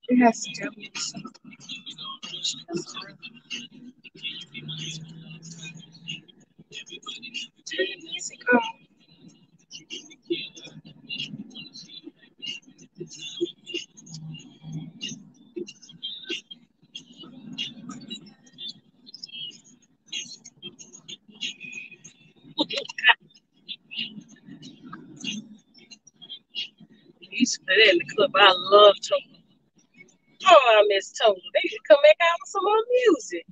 It has to do. Oh. You used to play that in the club. I love Total. Oh, I miss Total. They should come back out with some more music.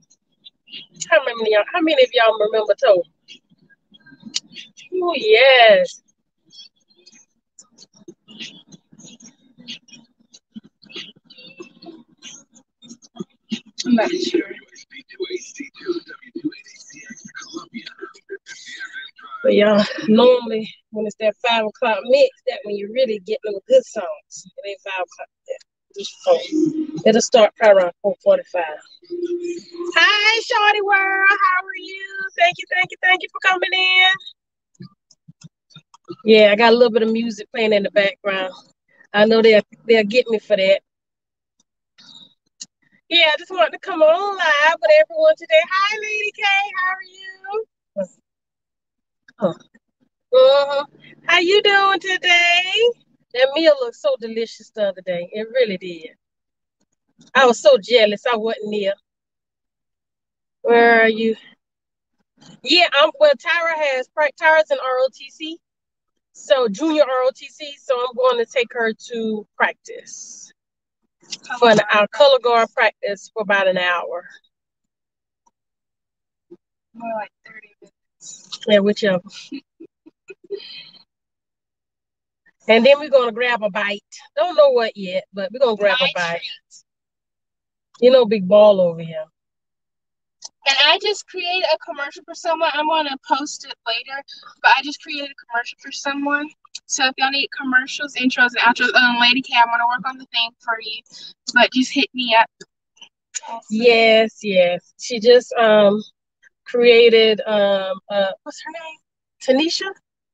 How many of y'all remember Total? Oh, yes. I'm not sure. But y'all, normally when it's that 5 o'clock mix, that when you really get them good songs. It ain't 5 o'clock yet. Just 4. It'll start probably around 4:45. Hi, Shorty World. How are you? Thank you for coming in. Yeah, I got a little bit of music playing in the background. I know they'll get me for that. Yeah, I just wanted to come on live with everyone today. Hi, Lady K. How are you? How you doing today? That meal looked so delicious the other day. It really did. I was so jealous I wasn't there. Where are you? Yeah, Tyra's in ROTC. So junior ROTC. So I'm going to take her to practice. For our color guard practice for about an hour. More like 30 minutes. Yeah, whichever. And then we're gonna grab a bite. Don't know what yet, but we're gonna grab a bite. Treat. You know, big ball over here. And I just created a commercial for someone. I'm gonna post it later, but I just created a commercial for someone. So if y'all need commercials, intros, and outros, Lady K, I'm gonna work on the thing for you. But just hit me up. Awesome. Yes. She just created what's her name? Tanisha?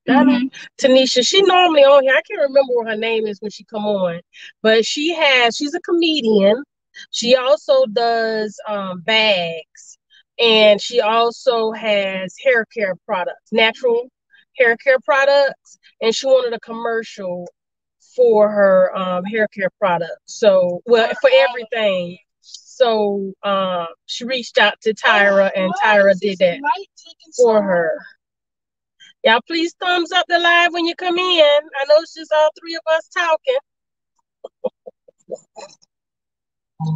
Mm-hmm. Tanisha. She normally on here. I can't remember what her name is when she come on. But she's a comedian. She also does bags. And she also has hair care products, natural hair care products. And she wanted a commercial for her hair care products. So, well, for everything. So she reached out to Tyra, and Tyra did that for her. Y'all, please thumbs up the live when you come in. I know it's just all 3 of us talking.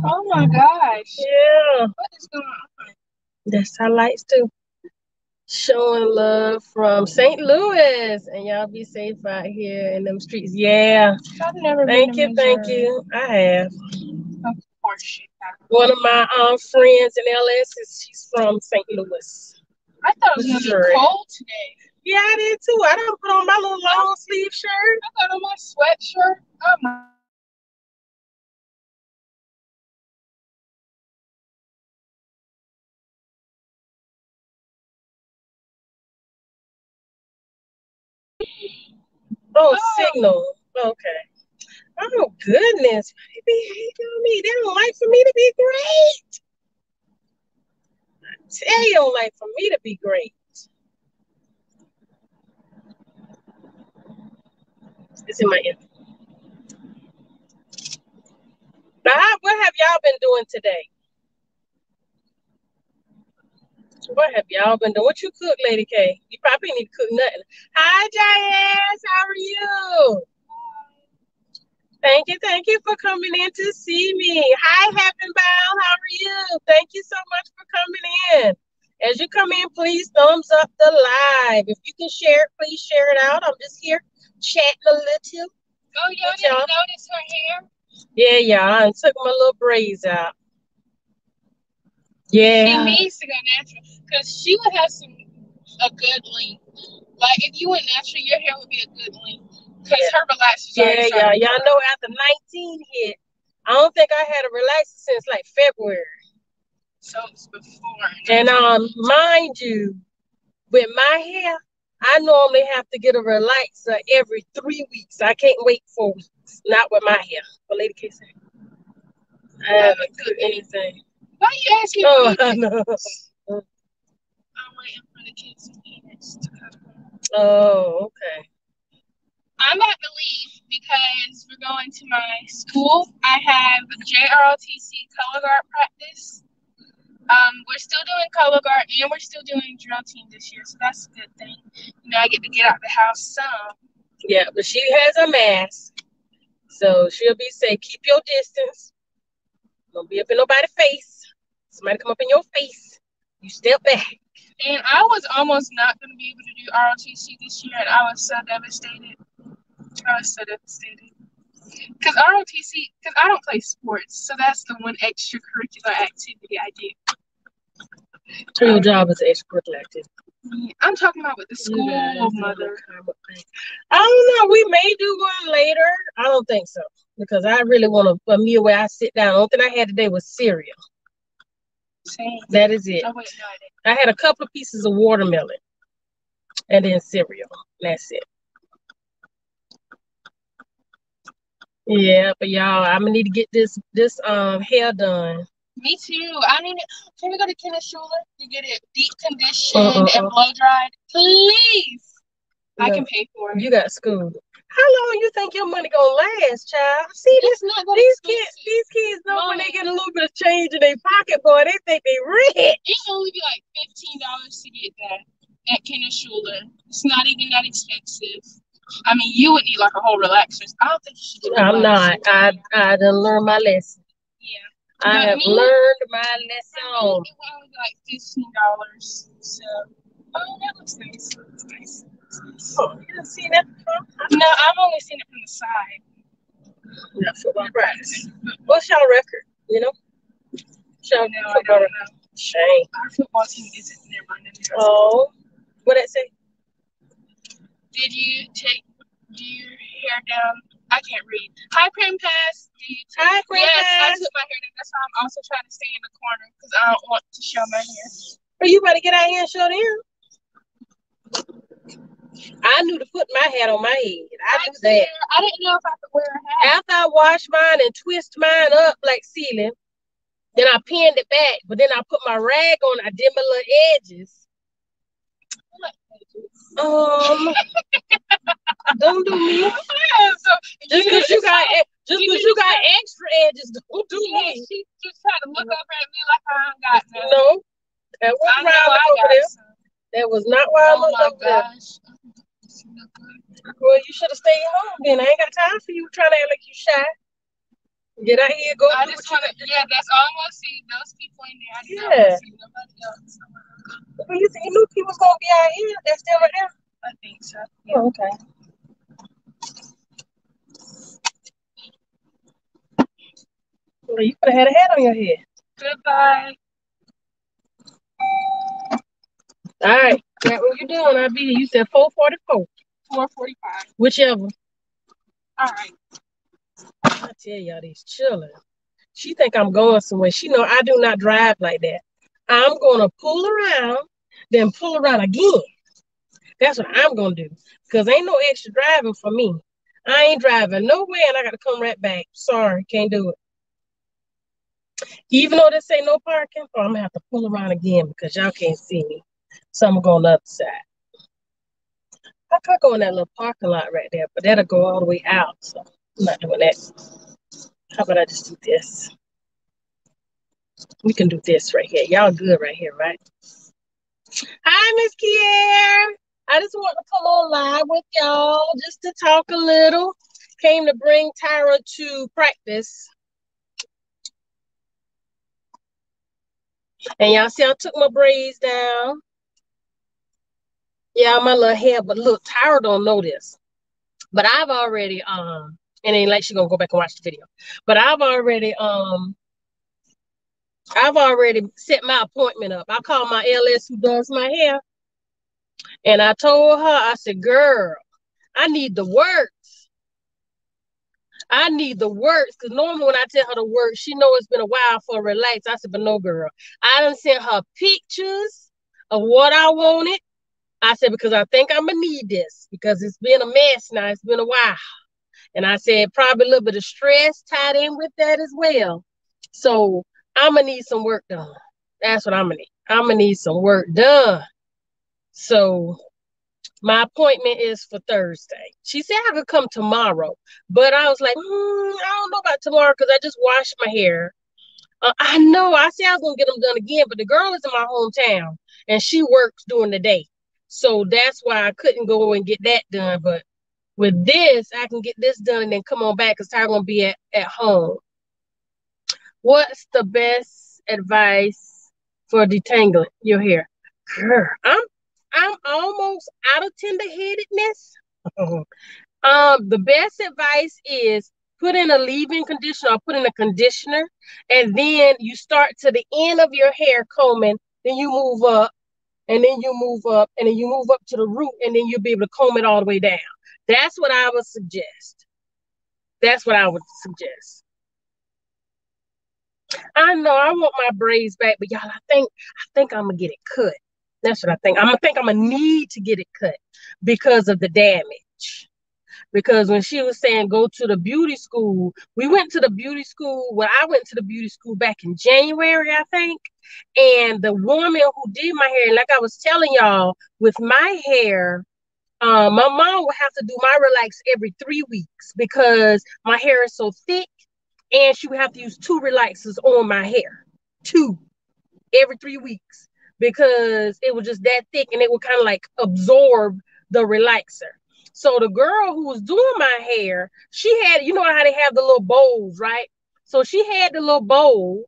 Oh my gosh. Yeah. What is going on? That's how lights do. Showing love from St. Louis. And y'all be safe out here in them streets. Yeah. I've never Thank you. I have. Of course you have. One of my friends in LS she's from St. Louis. I thought it was gonna be cold today. Yeah, I did too. I done put on my little long sleeve shirt. I got on my sweatshirt. Oh my. Oh, signal. Okay. Oh, goodness. They hating me. They don't like for me to be great. They don't like for me to be great. It's in my ear. What have y'all been doing today? What have y'all been doing? What you cook, Lady K? You probably need to cook nothing. Hi, Jazz. How are you? Thank you for coming in to see me. Hi, Happenbound. How are you? Thank you so much for coming in. As you come in, please thumbs up the live. If you can share it, please share it out. I'm just here chatting a little. Oh, y'all didn't notice her hair? Yeah. I took my little braids out. Yeah. She needs to go natural because she would have a good length. Like if you went natural, your hair would be a good length. Because her relaxers Yeah. Y'all know after 19 hit, I don't think I had a relaxer since like February. So it's before. And mind you, with my hair, I normally have to get a relaxer every 3 weeks. I can't wait 4 weeks. Not with my hair. But Lady K said, I haven't cooked anything. Why you asking me? I know. I'm waiting for the kids' parents to come. Oh, okay. I'm about to leave because we're going to my school. I have JROTC color guard practice. We're still doing color guard and we're still doing drill team this year, so that's a good thing. I get to get out the house some. Yeah, but she has a mask, so she'll be safe. Keep your distance. Don't be up in nobody's face. Somebody come up in your face, you step back. And I was almost not going to be able to do ROTC this year, and I was so devastated. Because ROTC, because I don't play sports, so that's the one extracurricular activity I do. So your job is extracurricular activity. I'm talking about with the school, mother. I don't know. We may do one later. I don't think so. Because I really want a meal where I sit down. The only thing I had today was cereal. Same. That is it. Oh, wait, no, I had a couple of pieces of watermelon. And then cereal. That's it. Yeah, but y'all, I'm gonna need to get this hair done. Me too. Can we go to Kenneth Schuler to get it deep conditioned and blow dried? Please. No, I can pay for it. You got school. How long you think your money gonna last, child? See, these kids know when they get a little bit of change in their pocket, boy, they think they rich. It only be like $15 to get that at Kenneth Schuler. It's not even that expensive. You would need like a whole relaxer. I don't think you should do it. I'm not. I done learned my lesson. Yeah. I have learned my lesson. It would only be like $15. So, that looks nice. Oh, you didn't see that before? No, I've only seen it from the side. Yeah, football practice. What's your record? You know? I don't know. Shame. Our football team isn't near mine. Oh, what did it say? Did you take your hair down? I can't read. Hi, Prim Pass. Hi, Prim Pass. Yes, I took my hair down. That's why I'm also trying to stay in the corner because I don't want to show my hair. Well, you better get out here and show them. I knew to put my hat on my head. I knew that. I didn't know if I could wear a hat. After I washed mine and twist mine up like ceiling, then I pinned it back. But then I put my rag on. I did my little edges. Don't do me. Just because you got extra edges, don't do me. She just tried to look up at me like I ain't got none. No, that wasn't why I looked over there. That was not why I looked over there. Well, you should have stayed home then. I ain't got time for you trying to act like you shy. Get out here, go. I just want to. Yeah, that's all I want to see. Those people in there. I don't want to see nobody else. Well, you knew people was gonna be out here. They're still right there. I think so. Yeah. Oh, okay. Well, you could have had a hat on your head. Goodbye. All right. What you doing? I'll be here. You said 4:44. 4:45. Whichever. All right. I tell y'all, these children. She think I'm going somewhere. She know I do not drive like that. I'm gonna pull around, then pull around again. That's what I'm gonna do. Because ain't no extra driving for me. I ain't driving nowhere and I gotta come right back. Sorry, can't do it. Even though this ain't no parking, I'm gonna have to pull around again because y'all can't see me. So I'm gonna go on the other side. I could go in that little parking lot right there, but that'll go all the way out. So I'm not doing that. How about I just do this? We can do this right here. Y'all good right here, right? Hi, Miss Kier. I just want to come on live with y'all just to talk a little. Came to bring Tyra to practice. And y'all see I took my braids down. Yeah, my little hair, but look, Tyra don't know this. But I've already, it ain't like she's gonna go back and watch the video. But I've already set my appointment up. I called my LS who does my hair. And I told her, I said, girl, I need the works. I need the works. Because normally when I tell her the works, she know it's been a while for a relax. I said, but no, girl. I done sent her pictures of what I wanted. I said, because I think I'm going to need this because it's been a mess now. It's been a while. And I said, probably a little bit of stress tied in with that as well. So I'm going to need some work done. That's what I'm going to need. I'm going to need some work done. So my appointment is for Thursday. She said I could come tomorrow. But I was like, I don't know about tomorrow because I just washed my hair. I know. I said I was going to get them done again. But the girl is in my hometown. And she works during the day. So that's why I couldn't go and get that done. But with this, I can get this done and then come on back because Tyra gonna be at home. What's the best advice for detangling your hair? Girl, I'm almost out of tender-headedness. The best advice is put in a leave-in conditioner or put in a conditioner, and then you start to the end of your hair combing, then you move up, and then you move up, and then you move up to the root, and then you'll be able to comb it all the way down. That's what I would suggest. That's what I would suggest. I know I want my braids back, but y'all, I think I'm gonna get it cut. That's what I think. I'm gonna need to get it cut because of the damage. Because when she was saying go to the beauty school, we went to the beauty school. Well, I went to the beauty school back in January, I think. And the woman who did my hair, like I was telling y'all, with my hair, my mom would have to do my relax every 3 weeks because my hair is so thick, and she would have to use 2 relaxers on my hair, 2 every 3 weeks because it was just that thick and it would kind of like absorb the relaxer. So the girl who was doing my hair, she had, you know how they have the little bowls, right? So she had the little bowl,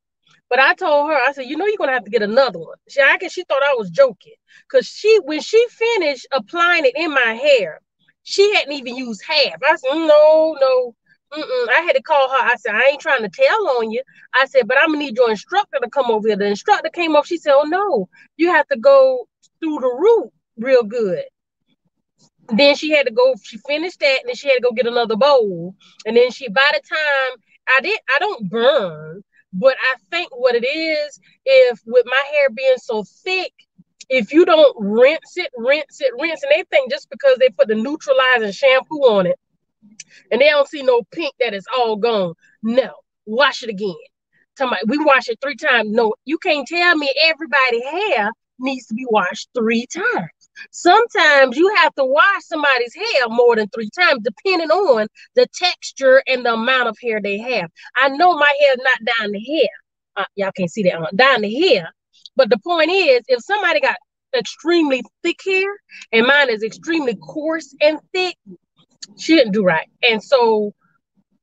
but I told her, I said, you know, you're gonna have to get another one. She thought I was joking because when she finished applying it in my hair, she hadn't even used half. I said, no. I had to call her. I said, I ain't trying to tell on you. I said, but I'm gonna need your instructor to come over here. The instructor came up. She said, oh no, you have to go through the root real good. Then she had to go, she finished that, and then she had to go get another bowl. And then by the time I don't burn, but I think what it is, if with my hair being so thick, if you don't rinse it, and they think just because they put the neutralizing shampoo on it, and they don't see no pink that is all gone. No, wash it again. We wash it 3 times. No, you can't tell me everybody's hair needs to be washed 3 times. Sometimes you have to wash somebody's hair more than 3 times, depending on the texture and the amount of hair they have. I know my hair is not down the hair. Y'all can't see that down the hair. But the point is, if somebody got extremely thick hair and mine is extremely coarse and thick, she didn't do right. And so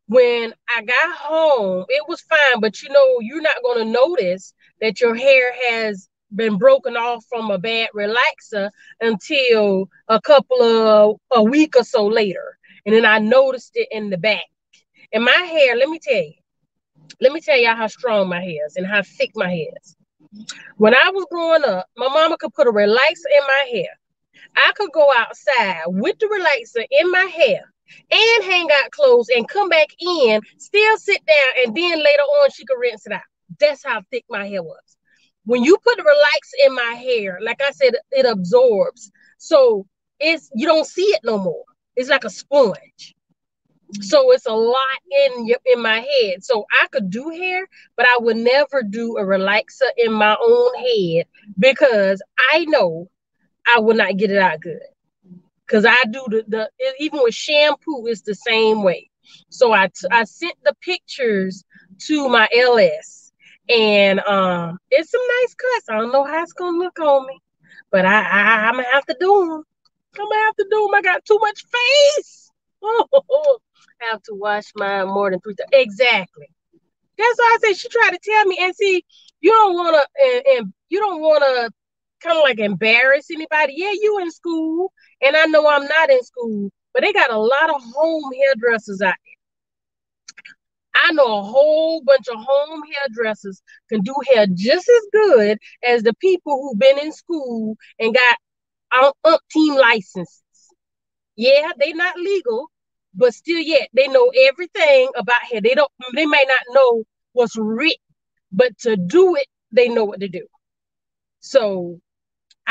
when I got home, it was fine. But you're not going to notice that your hair has been broken off from a bad relaxer until a week or so later. And then I noticed it in the back. And my hair, let me tell y'all how strong my hair is and how thick my hair is. When I was growing up, my mama could put a relaxer in my hair. I could go outside with the relaxer in my hair and hang out clothes and come back in, still sit down, and then later on she could rinse it out. That's how thick my hair was. When you put the relaxer in my hair, like I said, it absorbs. So you don't see it no more. It's like a sponge. So it's a lot in my head. So I could do hair, but I would never do a relaxer in my own head because I know I will not get it out good. Because I do even with shampoo, it's the same way. So I sent the pictures to my LS, and it's some nice cuts. I don't know how it's gonna look on me, but I'm gonna have to do them. I got too much face. I have to wash mine more than 3 times. Exactly. That's why I say she tried to tell me. And see, you don't wanna kind of like embarrass anybody. Yeah, you in school, and I know I'm not in school, but they got a lot of home hairdressers out there. I know a whole bunch of home hairdressers can do hair just as good as the people who've been in school and got umpteen licenses. Yeah, they not legal, but still yet they know everything about hair. They may not know what's written, but to do it, they know what to do. So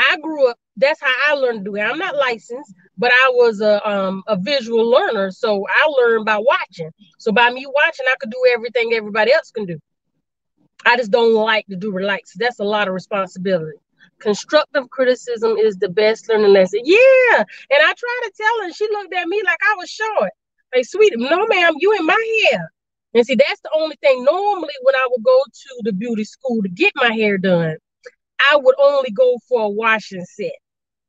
I grew up, that's how I learned to do it. I'm not licensed, but I was a visual learner. So I learned by watching. So by me watching, I could do everything everybody else can do. I just don't like to do relax. That's a lot of responsibility. Constructive criticism is the best learning lesson. Yeah. And I tried to tell her, and she looked at me like I was short. Like, sweetie, no, ma'am, you in my hair. And see, that's the only thing. Normally, when I would go to the beauty school to get my hair done, I would only go for a washing set.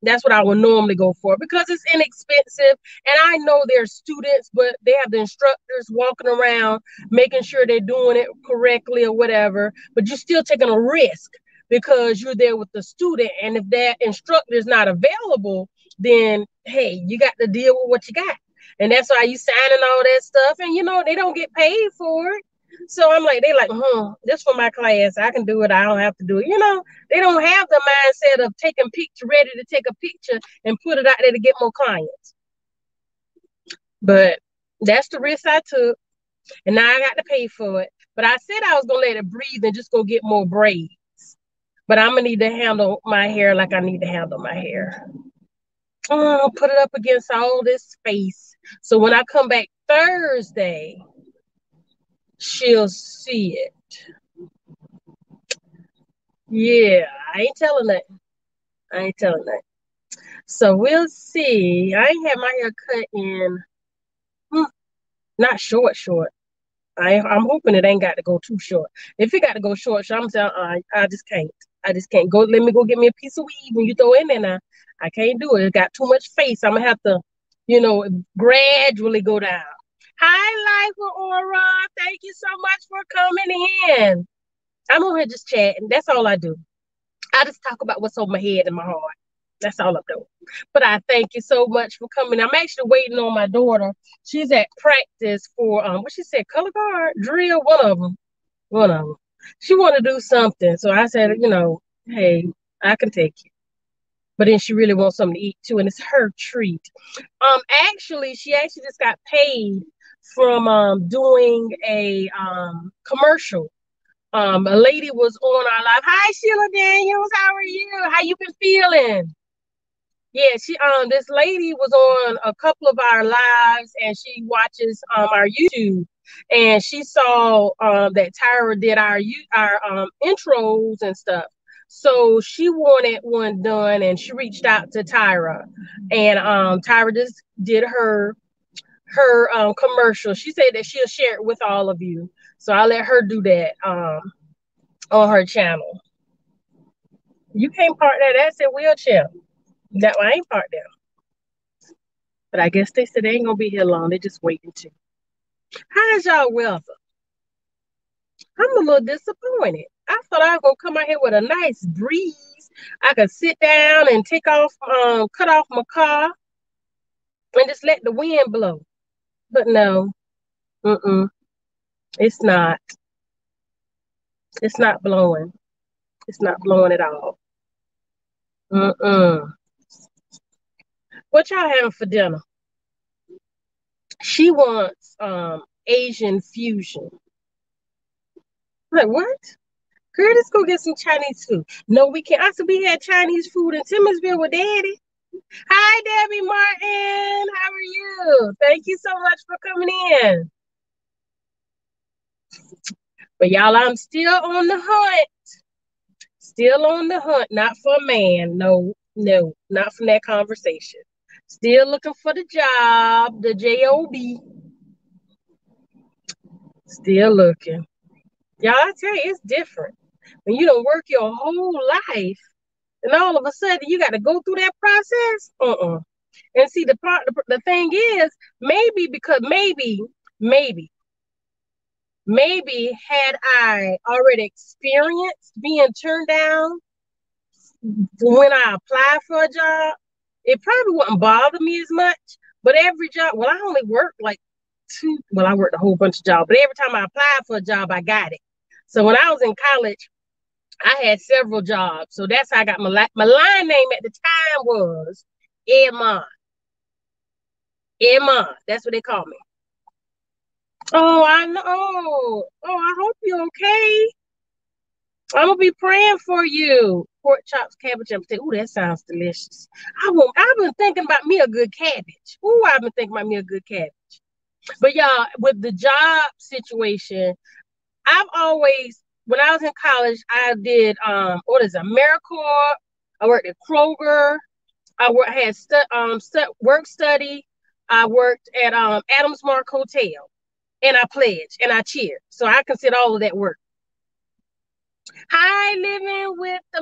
That's what I would normally go for because it's inexpensive. And I know there's students, but they have the instructors walking around making sure they're doing it correctly or whatever. But you're still taking a risk because you're there with the student. And if that instructor is not available, then hey, you got to deal with what you got. And that's why you signing all that stuff. And they don't get paid for it. So I'm like, they like, this for my class. I can do it. I don't have to do it. They don't have the mindset of taking picture, ready to take a picture and put it out there to get more clients. But that's the risk I took. And now I got to pay for it. But I said I was going to let it breathe and just go get more braids. But I'm going to need to handle my hair like I need to handle my hair. Put it up against all this space. So when I come back Thursday, she'll see it. Yeah, I ain't telling that. So we'll see. I ain't had my hair cut in, not short. I'm hoping it ain't got to go too short. If it got to go short, I'm saying I just can't. Go. Let me go get me a piece of weave when you throw it in there now. I can't do it. It got too much face. I'm gonna have to, gradually go down. Hi, Life with Aura. Thank you so much for coming in. I'm over here just chatting. That's all I do. I just talk about what's on my head and my heart. That's all I'm doing. But I thank you so much for coming. I'm actually waiting on my daughter. She's at practice for what she said, color guard, drill, one of them. She want to do something. So I said, hey, I can take you. But then she really wants something to eat too, and it's her treat. She actually just got paid from doing a commercial. A lady was on our live. Hi, Sheila Daniels. How are you? How you been feeling? Yeah, this lady was on a couple of our lives, and she watches our YouTube, and she saw that Tyra did our intros and stuff. So she wanted one done, and she reached out to Tyra, and Tyra just did her commercial. She said that she'll share it with all of you. So I'll let her do that on her channel. You can't park that. That's a wheelchair. That I ain't parked there. But I guess they said they ain't gonna be here long. They're just waiting to. How's y'all weather? I'm a little disappointed. I thought I was gonna come out here with a nice breeze. I could sit down and cut off my car and just let the wind blow. But no, it's not. It's not blowing. It's not blowing at all. What y'all having for dinner? She wants Asian fusion. Like, what? Girl, let's go get some Chinese food. No, we can't. I said we had Chinese food in Timminsville with Daddy. Hi, Debbie Martin. How are you? Thank you so much for coming in. But y'all, I'm still on the hunt. Still on the hunt, not for a man. No, not from that conversation. Still looking for the job, the job. Still looking. Y'all, I tell you, it's different. When you don't work your whole life, and all of a sudden you got to go through that process. And see, the thing is, maybe had I already experienced being turned down when I applied for a job, it probably wouldn't bother me as much. But every job, I only worked like two. Well, I worked a whole bunch of jobs, but every time I applied for a job, I got it. So when I was in college, I had several jobs. So that's how I got my line name at the time was Irmo. Irmo. That's what they call me. Oh, I know. Oh, I hope you're okay. I'm going to be praying for you. pork chops, cabbage, and potato. Ooh, that sounds delicious. I've been thinking about me a good cabbage. Ooh, I've been thinking about me a good cabbage. But y'all, with the job situation, I've always, when I was in college, I did what is it, AmeriCorps. I worked at Kroger. Had work study. I worked at Adams Mark Hotel, and I pledged and I cheered. So I consider all of that work. Hi, living with the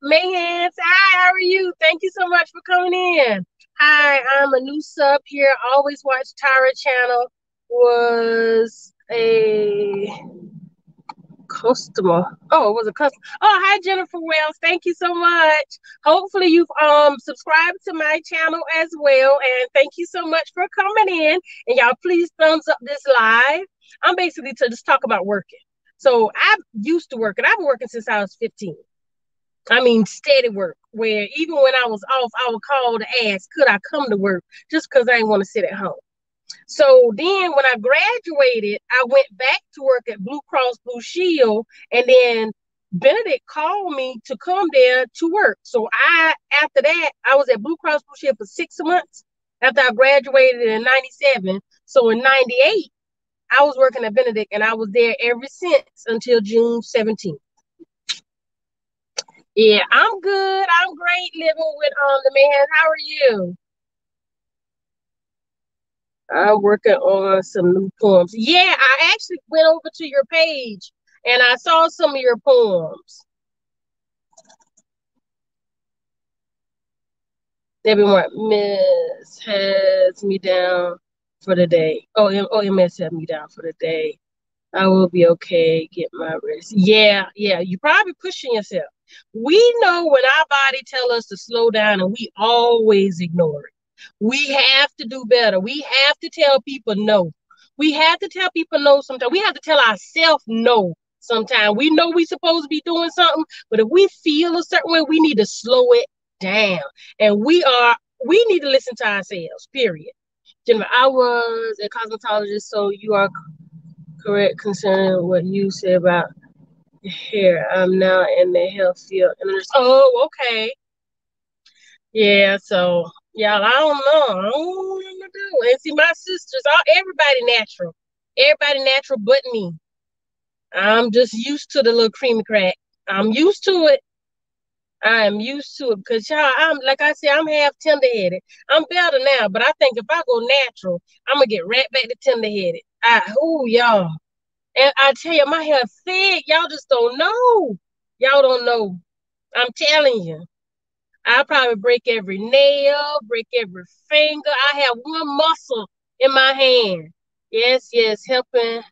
Mayhans. Hi, how are you? Thank you so much for coming in. Hi, I'm a new sub here. Always watch Tyra channel. Was a customer. Oh, it was a customer. Oh, hi, Jennifer Wells. Thank you so much. Hopefully you've subscribed to my channel as well. And thank you so much for coming in. And y'all please thumbs up this live. I'm basically to just talk about working. So I'm used to working. I've been working since I was 15. I mean, steady work, where even when I was off, I would call to ask, could I come to work, just because I didn't want to sit at home. So then when I graduated, I went back to work at Blue Cross Blue Shield, and then Benedict called me to come there to work. So after that, I was at Blue Cross Blue Shield for 6 months after I graduated in 97. So in 98, I was working at Benedict, and I was there ever since until June 17th. Yeah, I'm good. I'm great living with the man. How are you? I'm working on some new poems. Yeah, I actually went over to your page and I saw some of your poems. Everyone, Miss has me down for the day. Oh, MS has me down for the day. I will be okay. Get my rest. Yeah. You're probably pushing yourself. We know when our body tell us to slow down, and we always ignore it. We have to do better. We have to tell people no. We have to tell people no sometimes. We have to tell ourselves no sometimes. We know we're supposed to be doing something, but if we feel a certain way, we need to slow it down. And we need to listen to ourselves, period. Jennifer, I was a cosmetologist, so you are correct concerning what you said about hair. I'm now in the health field. Oh, okay. Yeah, so y'all, I don't know. I don't know what I'm gonna do. And see, my sisters, everybody natural. Everybody natural but me. I'm just used to the little creamy crack. I'm used to it. I am used to it because y'all, I'm like I said, I'm half tender-headed. I'm better now, but I think if I go natural, I'm gonna get right back to tender-headed. Y'all. And I tell you, my hair thick. Y'all just don't know. Y'all don't know. I'm telling you. I probably break every nail, break every finger. I have one muscle in my hand. Yes, helping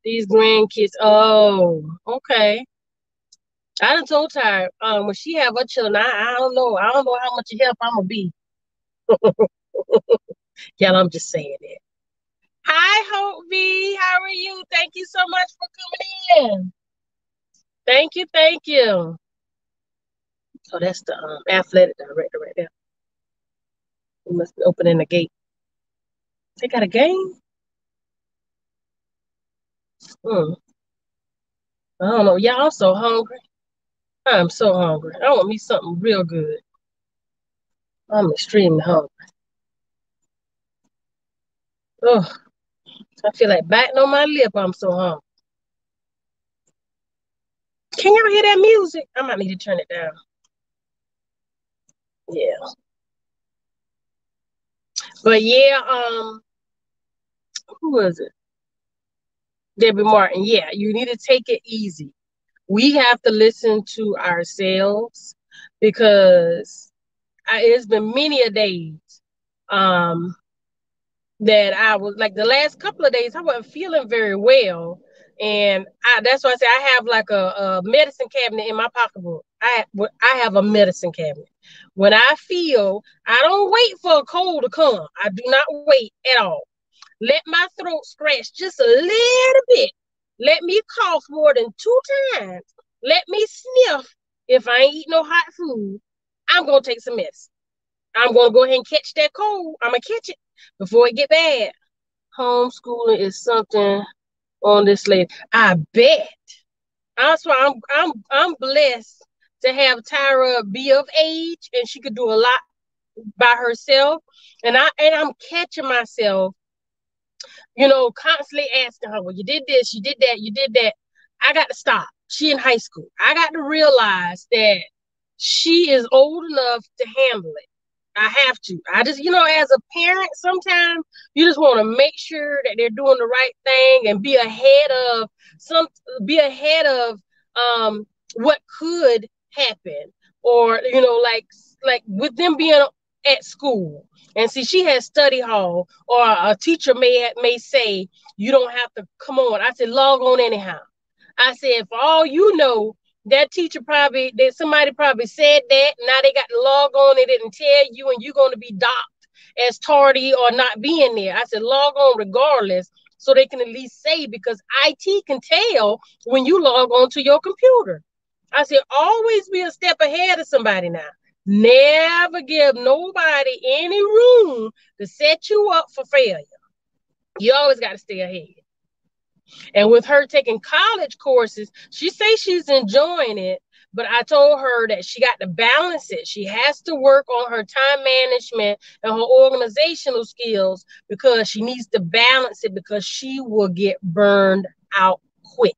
these grandkids. Oh, okay. I done told her when she have her children, I don't know. I don't know how much help I'm gonna be. Yeah, I'm just saying it. Hi, Hope V. How are you? Thank you so much for coming in. Thank you, thank you. Oh, that's the athletic director right there. He must be opening the gate. They got a game? I don't know. Y'all, I'm so hungry. I'm so hungry. I want me something real good. I'm extremely hungry. Oh, I feel like biting on my lip. I'm so hungry. Can y'all hear that music? I might need to turn it down. Yeah. But yeah, who was it? Debbie Martin. Yeah, you need to take it easy. We have to listen to ourselves because it's been many a days that I was like the last couple of days I wasn't feeling very well, and that's why I say I have like a medicine cabinet in my pocketbook. I have a medicine cabinet. When I feel, I don't wait for a cold to come. I do not wait at all. Let my throat scratch just a little bit. Let me cough more than 2 times. Let me sniff. If I ain't eat no hot food, I'm gonna take some medicine. I'm gonna go ahead and catch that cold. I'm gonna catch it before it get bad. Homeschooling is something on this lady. I bet. That's why I'm blessed to have Tyra be of age and she could do a lot by herself. And I'm catching myself, constantly asking her, well, you did this, you did that, you did that. I got to stop. She in high school. I got to realize that she is old enough to handle it. I have to. I just, as a parent, sometimes you just want to make sure that they're doing the right thing and be ahead of what could happen. Or, like with them being at school. And see, she has study hall, or a teacher may say, you don't have to come on. I said, log on anyhow. I said, for all you know, that teacher somebody probably said that. Now they got to log on. They didn't tell you, and you're going to be docked as tardy or not being there. I said, log on regardless, so they can at least say, because IT can tell when you log on to your computer. I said, always be a step ahead of somebody now. Never give nobody any room to set you up for failure. You always got to stay ahead. And with her taking college courses, she says she's enjoying it, but I told her that she got to balance it. She has to work on her time management and her organizational skills, because she needs to balance it, because she will get burned out quick.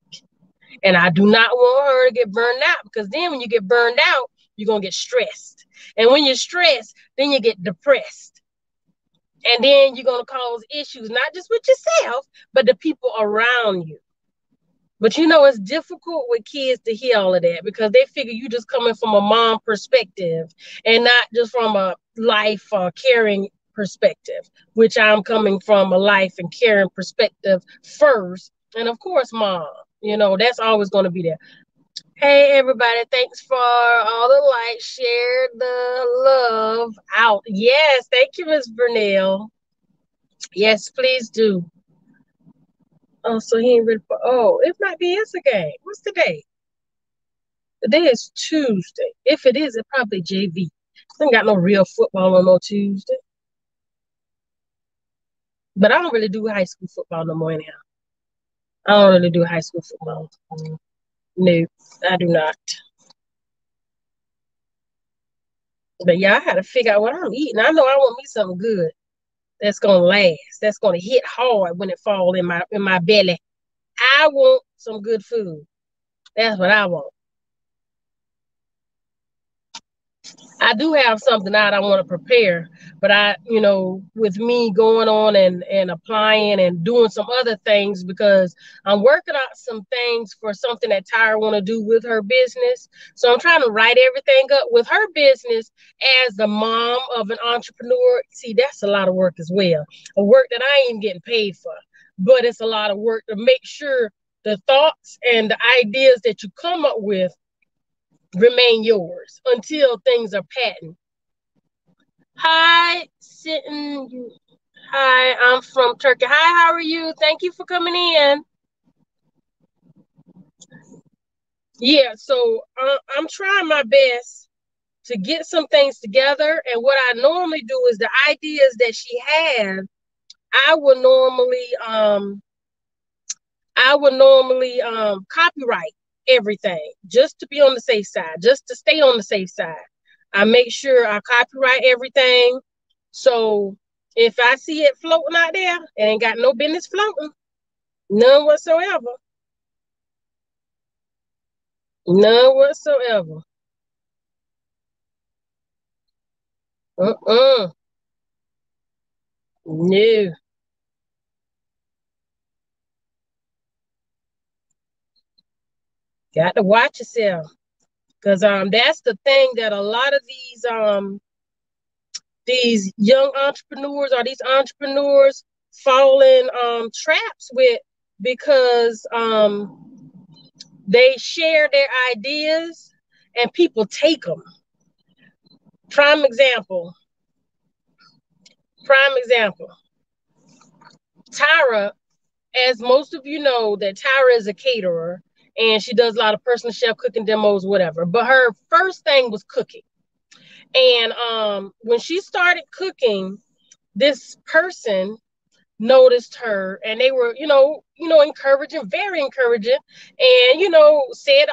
And I do not want her to get burned out, because then when you get burned out, you're going to get stressed. And when you're stressed, then you get depressed. And then you're going to cause issues, not just with yourself, but the people around you. But it's difficult with kids to hear all of that, because they figure you just coming from a mom perspective and not just from a life or caring perspective, which I'm coming from a life and caring perspective first. And of course, mom, that's always going to be there. Hey, everybody. Thanks for all the likes. Share the love out. Yes. Thank you, Miss Burnell. Yes, please do. Oh, so he ain't ready for, it might be his game. What's the day? The day is Tuesday. If it is, it probably JV. I ain't got no real football on no Tuesday. But I don't really do high school football no more anyhow. I don't really do high school football. No, I do not. But yeah, I had to figure out what I'm eating. I know I want me something good that's gonna last. That's gonna hit hard when it falls in my belly. I want some good food. That's what I want. I do have something out I want to prepare, but with me going on and applying and doing some other things, because I'm working out some things for something that Tyra want to do with her business. So I'm trying to write everything up with her business as the mom of an entrepreneur. See, that's a lot of work as well. A work that I ain't even getting paid for, but it's a lot of work to make sure the thoughts and the ideas that you come up with remain yours until things are patent. Hi, sitting. Hi, I'm from Turkey. Hi, how are you? Thank you for coming in. Yeah, so I'm trying my best to get some things together. And what I normally do is the ideas that she has, I would normally copyright everything, just to be on the safe side, just to stay on the safe side. I make sure I copyright everything. So if I see it floating out there, it ain't got no business floating. None whatsoever. None whatsoever. No. Got to watch yourself. Because that's the thing that a lot of these young entrepreneurs or these entrepreneurs fall in traps with, because they share their ideas and people take them. Prime example. Tyra, as most of you know, that Tyra is a caterer and she does a lot of personal chef cooking demos, whatever. But her first thing was cooking. And when she started cooking, this person noticed her, and they were, encouraging, very encouraging, and said,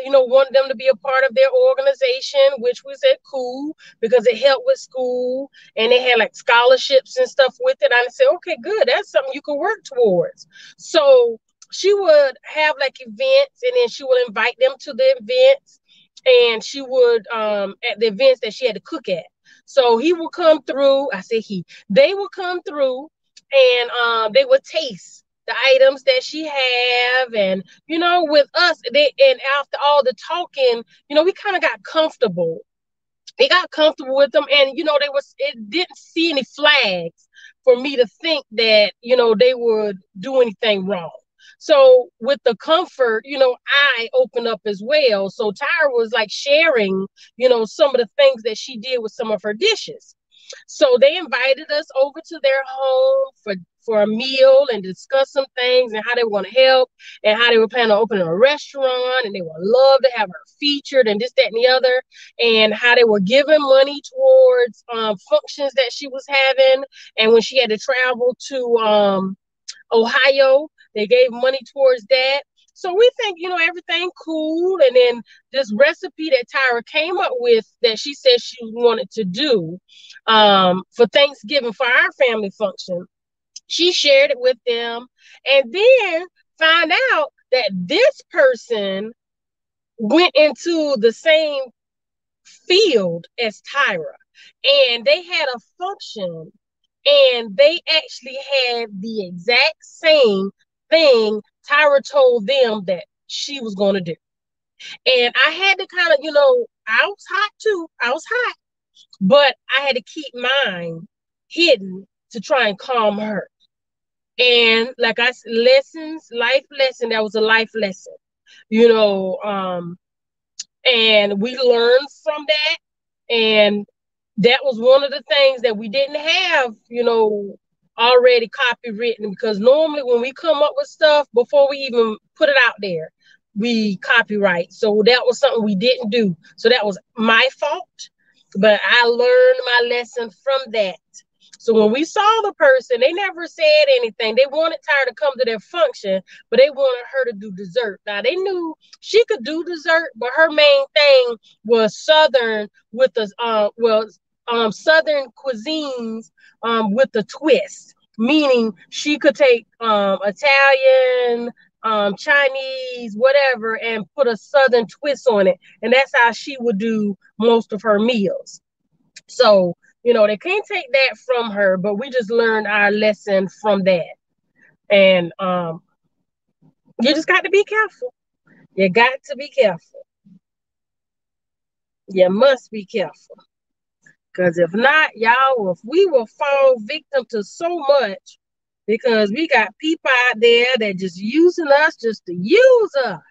wanted them to be a part of their organization, which we said cool because it helped with school, and they had like scholarships and stuff with it. I said, okay, good, that's something you can work towards. So she would have like events, and then she would invite them to the events, and she would at the events that she had to cook at. So he would come through. I say they would come through, and they would taste the items that she have, and with us, and after all the talking, we kind of got comfortable. They got comfortable with them, and it didn't see any flags for me to think that they would do anything wrong. So with the comfort, I opened up as well. So Tyra was like sharing, some of the things that she did with some of her dishes. So they invited us over to their home for a meal and discuss some things and how they want to help and how they were planning on opening a restaurant, and they would love to have her featured and this, that, and the other, and how they were giving money towards functions that she was having. And when she had to travel to Ohio, they gave money towards that. So we think, everything cool. And then this recipe that Tyra came up with that she said she wanted to do for Thanksgiving for our family function, she shared it with them, and then find out that this person went into the same field as Tyra, and they had a function, and they actually had the exact same thing Tyra told them that she was going to do. And I had to kind of, I was hot too. I was hot, but I had to keep mine hidden to try and calm her. And like I said, life lesson, that was a life lesson, and we learned from that. And that was one of the things that we didn't have, already copywritten, because normally when we come up with stuff before we even put it out there, we copyright. So that was something we didn't do. So that was my fault, but I learned my lesson from that. So when we saw the person, they never said anything. They wanted Tyra to come to their function, but they wanted her to do dessert. Now, they knew she could do dessert, but her main thing was Southern with the Southern cuisines with the twist, meaning she could take Italian, Chinese, whatever, and put a Southern twist on it. And that's how she would do most of her meals. So, they can't take that from her, but we just learned our lesson from that. And you just got to be careful. You got to be careful. You must be careful. Because if not, if we will fall victim to so much, because we got people out there that just using us just to use us.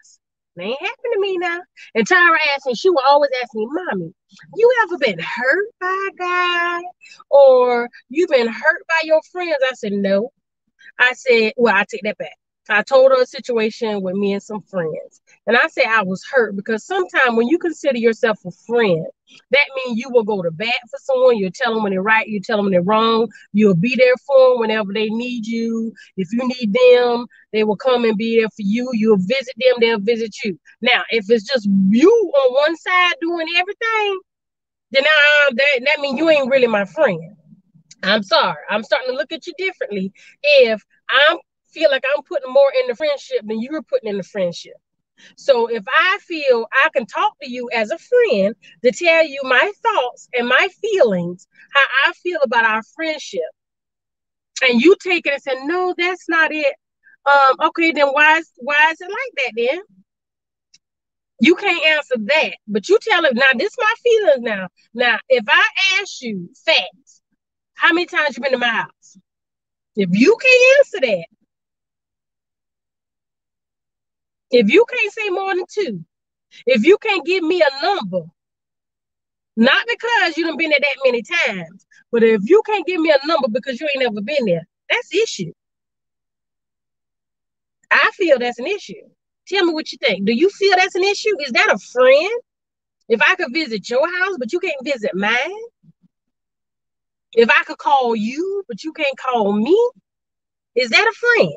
It ain't happening to me now. And Tyra asked me, she would always ask me, Mommy, you ever been hurt by a guy? Or you been hurt by your friends? I said, no. I said, well, I take that back. I told her a situation with me and some friends. And I said I was hurt because sometimes when you consider yourself a friend, that means you will go to bat for someone. You'll tell them when they're right. You tell them when they're wrong. You'll be there for them whenever they need you. If you need them, they will come and be there for you. You'll visit them. They'll visit you. Now, if it's just you on one side doing everything, then that means you ain't really my friend. I'm sorry. I'm starting to look at you differently if I feel like I'm putting more in the friendship than you're putting in the friendship. So if I feel I can talk to you as a friend to tell you my thoughts and my feelings, how I feel about our friendship, and you take it and say, no, that's not it. Okay, then why is it like that then? You can't answer that, but you tell it, now this is my feelings now. Now, if I ask you facts, how many times you been to my house? If you can't answer that, if you can't say more than 2, if you can't give me a number, not because you done been there that many times, but if you can't give me a number because you ain't never been there, that's issue. I feel that's an issue. Tell me what you think. Do you feel that's an issue? Is that a friend? If I could visit your house, but you can't visit mine? If I could call you, but you can't call me? Is that a friend?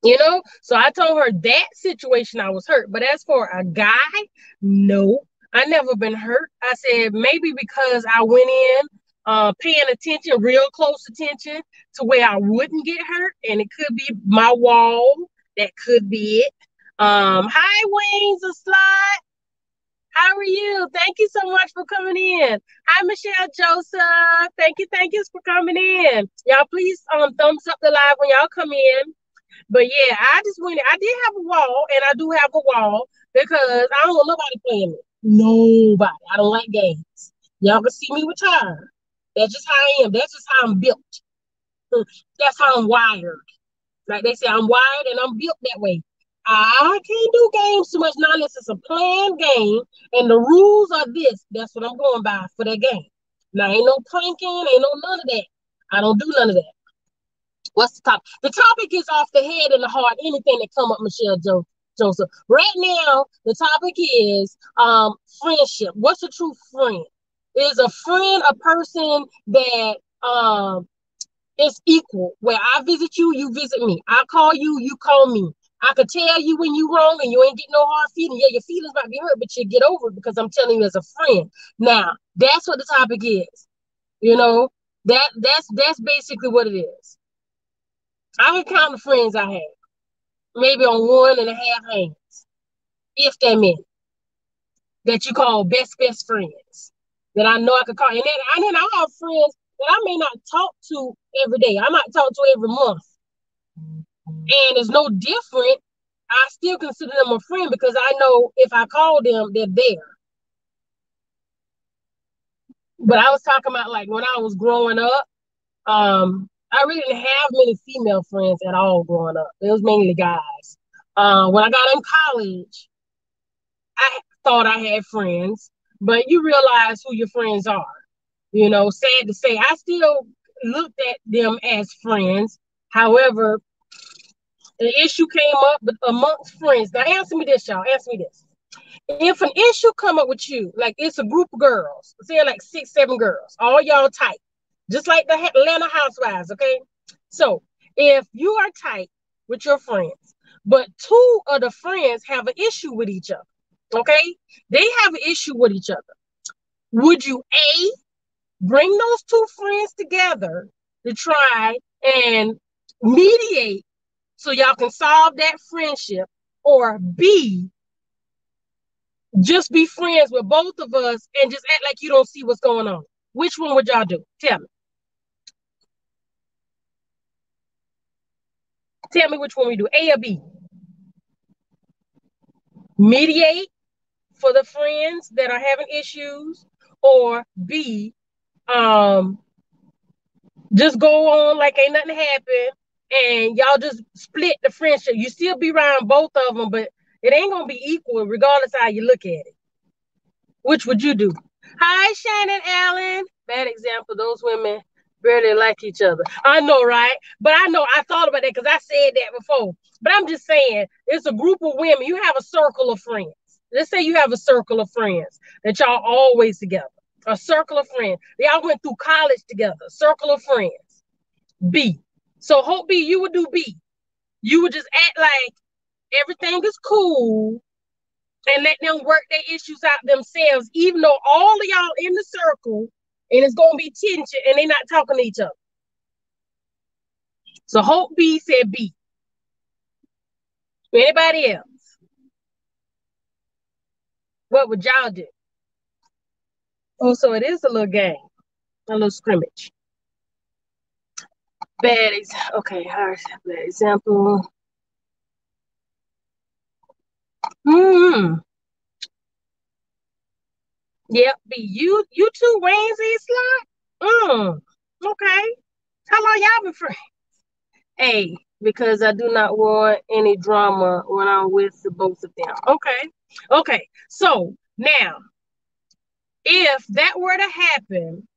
You know, so I told her that situation I was hurt. But as for a guy, no, I never been hurt. I said maybe because I went in paying attention, real close attention to where I wouldn't get hurt. And it could be my wall. That could be it. Hi, Wings, a slot. How are you? Thank you so much for coming in. Hi, Michelle Joseph. Thank you for coming in. Y'all please thumbs up the live when y'all come in. But yeah, I just went. I did have a wall, and I do have a wall because I don't want nobody playing me. Nobody. I don't like games. Y'all can see me with Tyra. That's just how I am. That's just how I'm built. That's how I'm wired. Like they say, I'm wired and I'm built that way. I can't do games too much now unless it's a planned game and the rules are this. That's what I'm going by for that game. Now ain't no pranking, ain't no none of that. I don't do none of that. What's the topic? The topic is off the head and the heart. Anything that come up, Michelle Joseph. Right now, the topic is friendship. What's a true friend? Is a friend a person that is equal? Where I visit you, you visit me. I call you, you call me. I could tell you when you wrong and you ain't getting no hard feeling. Yeah, your feelings might be hurt, but you get over it because I'm telling you as a friend. Now, that's what the topic is. You know, that's basically what it is. I can count the friends I have, maybe on 1.5 hands, if that many, that you call best friends, that I know I could call. And then I have friends that I may not talk to every day. I might talk to every month. And it's no different. I still consider them a friend because I know if I call them, they're there. But I was talking about like when I was growing up, I really didn't have many female friends at all growing up. It was mainly guys. When I got in college, I thought I had friends, but you realize who your friends are. You know, sad to say, I still looked at them as friends. However, an issue came up amongst friends. Now, answer me this, y'all. Answer me this. If an issue come up with you, like it's a group of girls, say like 6, 7 girls, all y'all tight, just like the Atlanta Housewives, okay? So if you are tight with your friends, but 2 of the friends have an issue with each other, okay? They have an issue with each other. Would you A, bring those 2 friends together to try and mediate so y'all can solve that friendship, or B, just be friends with both of us and just act like you don't see what's going on? Which one would y'all do? Tell me. Tell me which one we do, A or B. Mediate for the friends that are having issues, or B, just go on like ain't nothing happened and y'all just split the friendship. You still be around both of them, but it ain't gonna be equal regardless how you look at it. Which would you do? Hi, Shannon Allen. Bad example. Those women barely like each other. I know, right? But I know I thought about that because I said that before. But I'm just saying, it's a group of women. You have a circle of friends. Let's say you have a circle of friends that y'all always together. A circle of friends. Y'all went through college together. Circle of friends. B. So Hope B, you would do B. You would just act like everything is cool and let them work their issues out themselves, even though all of y'all in the circle and it's gonna be tension and they're not talking to each other. So Hope B said B. Anybody else? What would y'all do? Oh, so it is a little game, a little scrimmage. Okay, bad example. Yep, B. You too, Ramsey Slot? Okay. How long y'all been friends? A, because I do not want any drama when I'm with the both of them. Okay. So now, if that were to happen,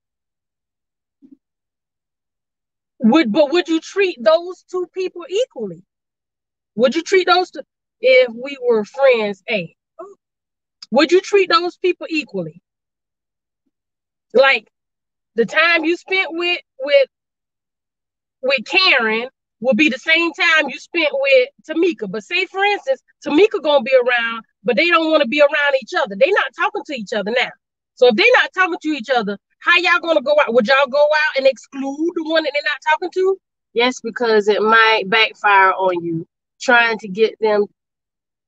would you treat those 2 people equally? Would you treat those 2 if we were friends? A, would you treat those people equally? Like the time you spent with with Karen will be the same time you spent with Tamika. But say, for instance, Tamika gonna be around, but they don't want to be around each other. They're not talking to each other now. So if they're not talking to each other, how y'all gonna go out? Would y'all go out and exclude the one that they're not talking to? Yes, because it might backfire on you trying to get them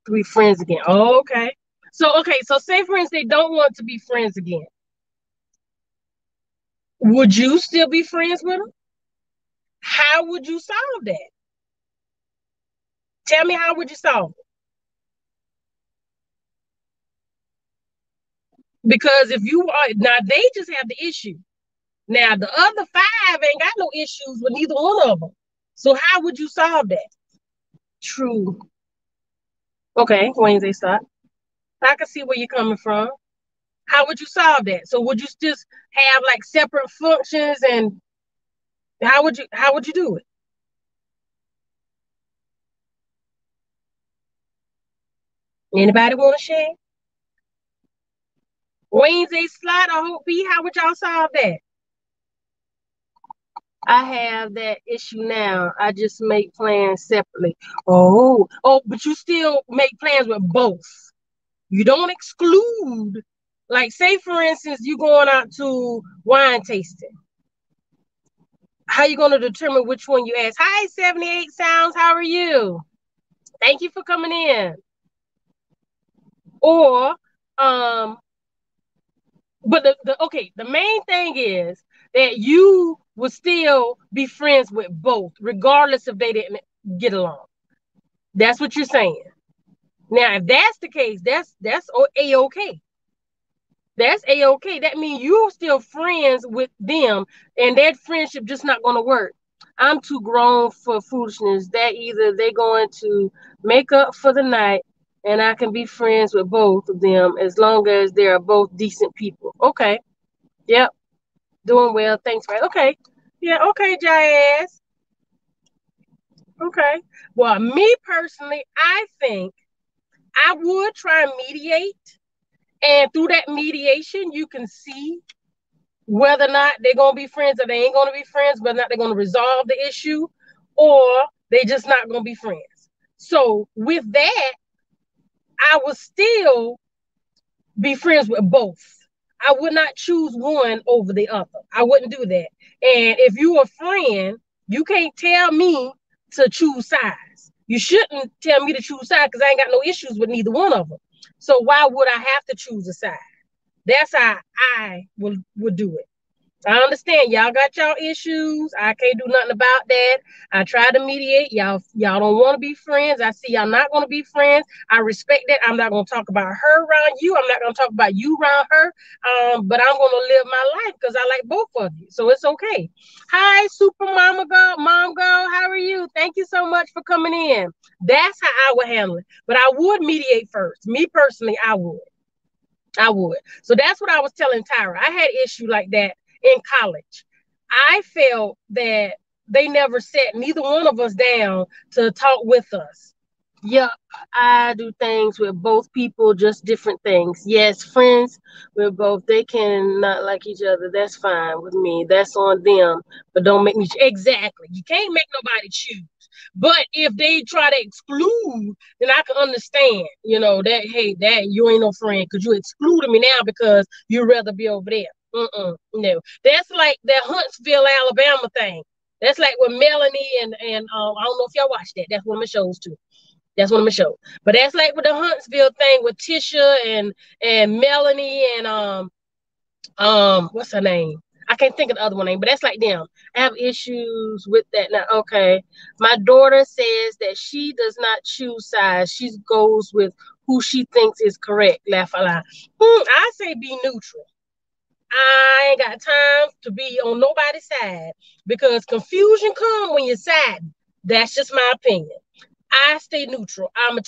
to be friends again. Oh, okay. So say for instance they don't want to be friends again. Would you still be friends with them? How would you solve that? Tell me, how would you solve it? Because if you are now, they just have the issue. Now the other five ain't got no issues with neither one of them. So how would you solve that? True. Okay, Wednesday stop. I can see where you're coming from. How would you solve that? So would you just have like separate functions, and how would you do it? Anybody want to share? Wednesday slide or Hope B, how would y'all solve that? I have that issue now. I just make plans separately. Oh, but you still make plans with both. You don't exclude. Like, say for instance, you going out to wine tasting. How you gonna determine which one you ask? Hi, 78 Sounds, how are you? Thank you for coming in. Or but the main thing is that you will still be friends with both, regardless if they didn't get along. That's what you're saying. Now, if that's the case, that's a-okay. That's a-okay. That means you're still friends with them, and that friendship just not going to work. I'm too grown for foolishness. That either they're going to make up for the night, and I can be friends with both of them as long as they are both decent people. Okay. Yep. Doing well. Thanks, right? Okay. Yeah. Okay, Jazz. Okay. Well, me personally, I think I would try and mediate. And through that mediation, you can see whether or not they're going to be friends or they ain't going to be friends, whether or not they're going to resolve the issue or they just not going to be friends. So with that, I would still be friends with both. I would not choose one over the other. I wouldn't do that. And if you're a friend, you can't tell me to choose sides. You shouldn't tell me to choose sides because I ain't got no issues with neither one of them. So why would I have to choose a side? That's how I would do it. I understand y'all got y'all issues. I can't do nothing about that. I try to mediate. Y'all don't want to be friends. I see y'all not going to be friends. I respect that. I'm not going to talk about her around you. I'm not going to talk about you around her. But I'm going to live my life because I like both of you. So it's okay. Hi, Super Mama Girl, Mom Girl. How are you? Thank you so much for coming in. That's how I would handle it. But I would mediate first. Me personally, I would. So that's what I was telling Tyra. I had issue like that in college. I felt that they never sat neither one of us down to talk with us. Yep, I do things with both people, just different things. Yes, friends with both. They can not like each other. That's fine with me. That's on them. But don't make me exactly. You can't make nobody choose. But if they try to exclude, then I can understand, that, hey, that you ain't no friend because you excluded me now because you'd rather be over there. No. That's like that Huntsville, Alabama thing. That's like with Melanie and I don't know if y'all watch that. That's one of my shows too. That's one of my shows. But that's like with the Huntsville thing with Tisha and Melanie and what's her name? I can't think of the other one name, but that's like them. I have issues with that now. Okay. My daughter says that she does not choose sides. She goes with who she thinks is correct. Laugh a lot. I say be neutral. I ain't got time to be on nobody's side because confusion comes when you're siding. That's just my opinion. I stay neutral. I'm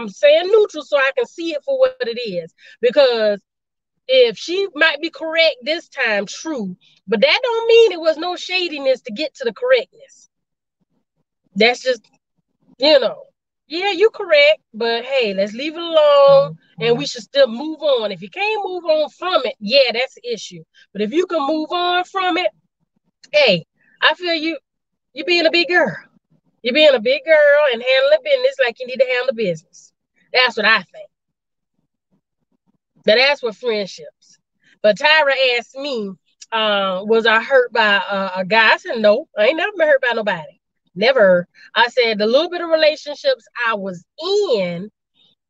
saying neutral so I can see it for what it is. Because if she might be correct this time, true, but that don't mean it was no shadiness to get to the correctness. That's just, yeah, you correct, but hey, let's leave it alone and we should still move on. If you can't move on from it, yeah, that's the issue. But if you can move on from it, hey, I feel you. You being a big girl. You being a big girl and handling business like you need to handle business. That's what I think. That's what friendships. But Tyra asked me, was I hurt by a guy? I said, no, I ain't never been hurt by nobody. Never. I said the little bit of relationships I was in,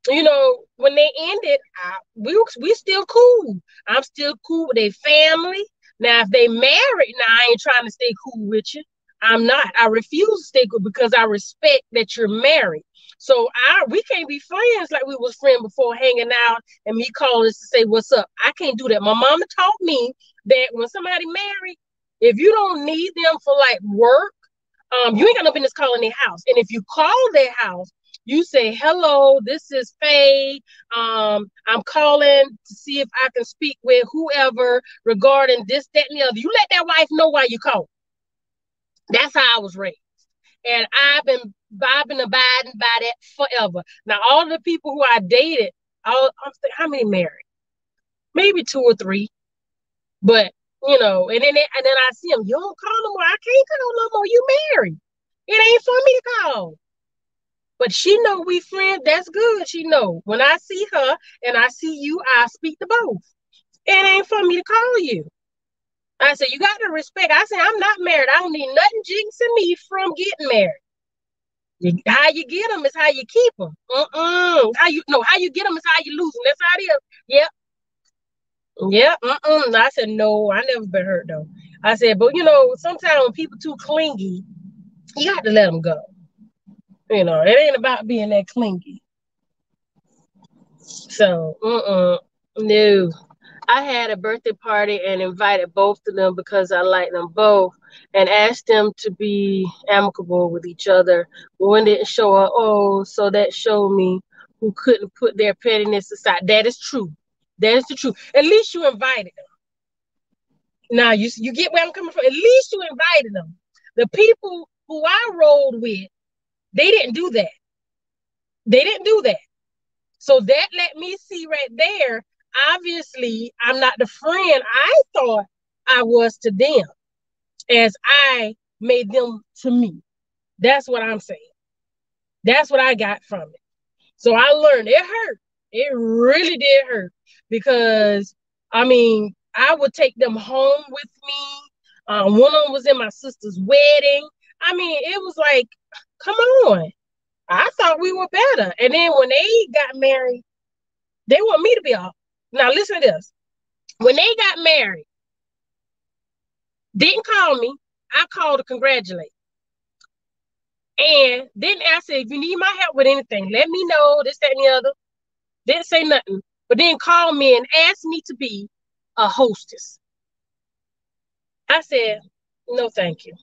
when they ended, we still cool. I'm still cool with their family. Now, if they married, now I ain't trying to stay cool with you. I'm not. I refuse to stay cool because I respect that you're married. So we can't be friends like we was friends before, hanging out and me calling us to say what's up. I can't do that. My mama taught me that when somebody married, if you don't need them for like work, you ain't got no business calling their house. And if you call their house, you say, hello, this is Faye. I'm calling to see if I can speak with whoever regarding this, that, and the other. You let that wife know why you call. That's how I was raised. And I've been abiding by that forever. Now, all the people who I dated, I'm thinking, how many married? Maybe 2 or 3. But, and then I see them, you don't call no more. I can't call no more. You married. It ain't for me to call. But she know we friends. That's good. She know when I see her and I see you, I speak to both. It ain't for me to call you. I said, you got to respect. I said, I'm not married. I don't need nothing jinxing me from getting married. How you get them is how you keep them. How you get them is how you lose them. That's how it is. Yep. I said, no, I never been hurt though. I said, but sometimes when people too clingy, you got to let them go. It ain't about being that clingy. So, no. I had a birthday party and invited both of them because I like them both and asked them to be amicable with each other. One didn't show up. Oh, so that showed me who couldn't put their pettiness aside. That is true. That is the truth. At least you invited them. Now, you get where I'm coming from. At least you invited them. The people who I rolled with, they didn't do that. They didn't do that. So that let me see right there, obviously, I'm not the friend I thought I was to them as I made them to me. That's what I'm saying. That's what I got from it. So I learned it hurt. It really did hurt because, I would take them home with me. One of them was in my sister's wedding. It was like, come on. I thought we were better. And then when they got married, they want me to be off. Now listen to this. When they got married, didn't call me. I called to congratulate. And then I said, if you need my help with anything, let me know, this, that, and the other. Didn't say nothing. But then called me and asked me to be a hostess. I said, no, thank you.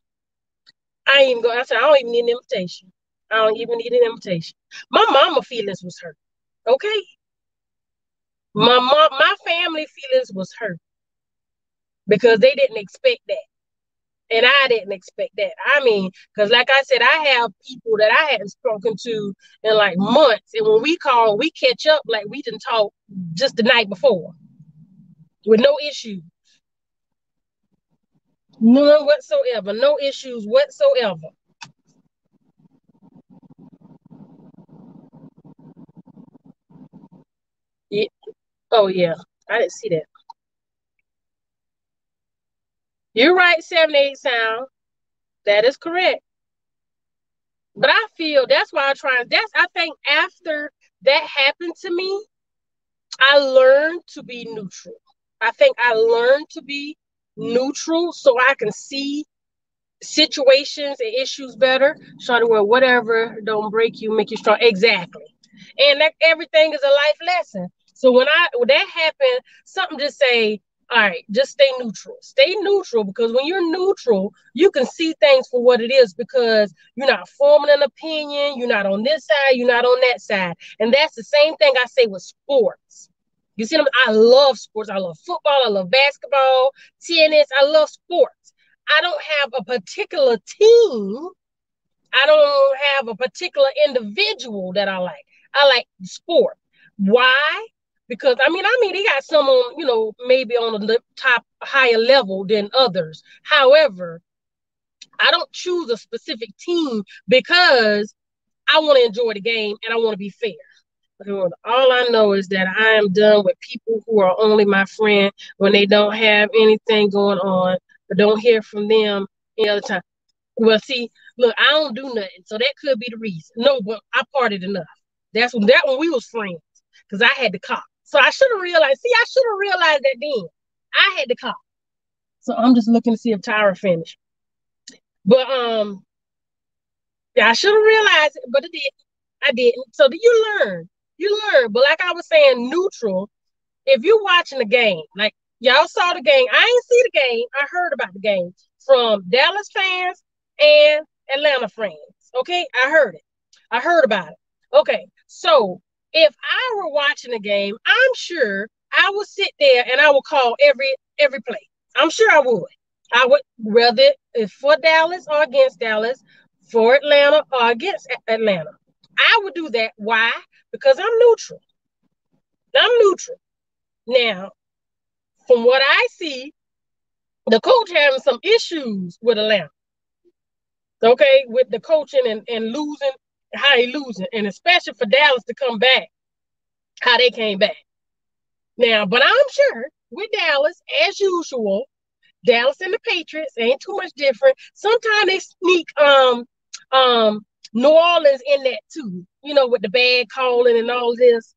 I said, I don't even need an invitation. I don't even need an invitation. My mama feelings was hurt. Okay? My family feelings was hurt because they didn't expect that. And I didn't expect that. Because like I said, I have people that I hadn't spoken to in like months. And when we call, we catch up like we didn't talk just the night before with no issues. None whatsoever. No issues whatsoever. Yeah. Oh, yeah. I didn't see that. You're right, 78 sound. That is correct. But I feel that's why I think after that happened to me, I learned to be neutral. I think I learned to be neutral so I can see situations and issues better. Shawty, well, whatever don't break you, make you strong. Exactly. And everything is a life lesson. So when that happened, something just say, all right, just stay neutral. Stay neutral because when you're neutral, you can see things for what it is because you're not forming an opinion. You're not on this side. You're not on that side. And that's the same thing I say with sports. You see them? I love sports. I love football. I love basketball, tennis. I love sports. I don't have a particular team. I don't have a particular individual that I like. I like sport. Why? Because they got some on, maybe on a top higher level than others. However, I don't choose a specific team because I want to enjoy the game and I want to be fair. All I know is that I am done with people who are only my friend when they don't have anything going on, but don't hear from them any other time. Well, see, look, I don't do nothing, so that could be the reason. No, but I partied enough. That when we was friends, because I had the cop. So I should have realized. See, I should have realized that then. I had the cop. So I'm just looking to see if Tyra finished. But yeah, I should have realized it, but it did. I didn't. So you learn. You learn. But like I was saying, neutral. If you're watching the game, like y'all saw the game, I ain't see the game. I heard about the game from Dallas fans and Atlanta fans. Okay, I heard it. I heard about it. Okay, so if I were watching the game, I'm sure I would sit there and I would call every play. I'm sure I would. I would, whether it's for Dallas or against Dallas, for Atlanta or against Atlanta. I would do that. Why? Because I'm neutral. I'm neutral. Now, from what I see, the coach having some issues with Atlanta. Okay, with the coaching and losing, how he losing, and especially for Dallas to come back, how they came back. Now, but I'm sure with Dallas, as usual, Dallas and the Patriots ain't too much different. Sometimes they sneak New Orleans in that too, with the bad calling and all this.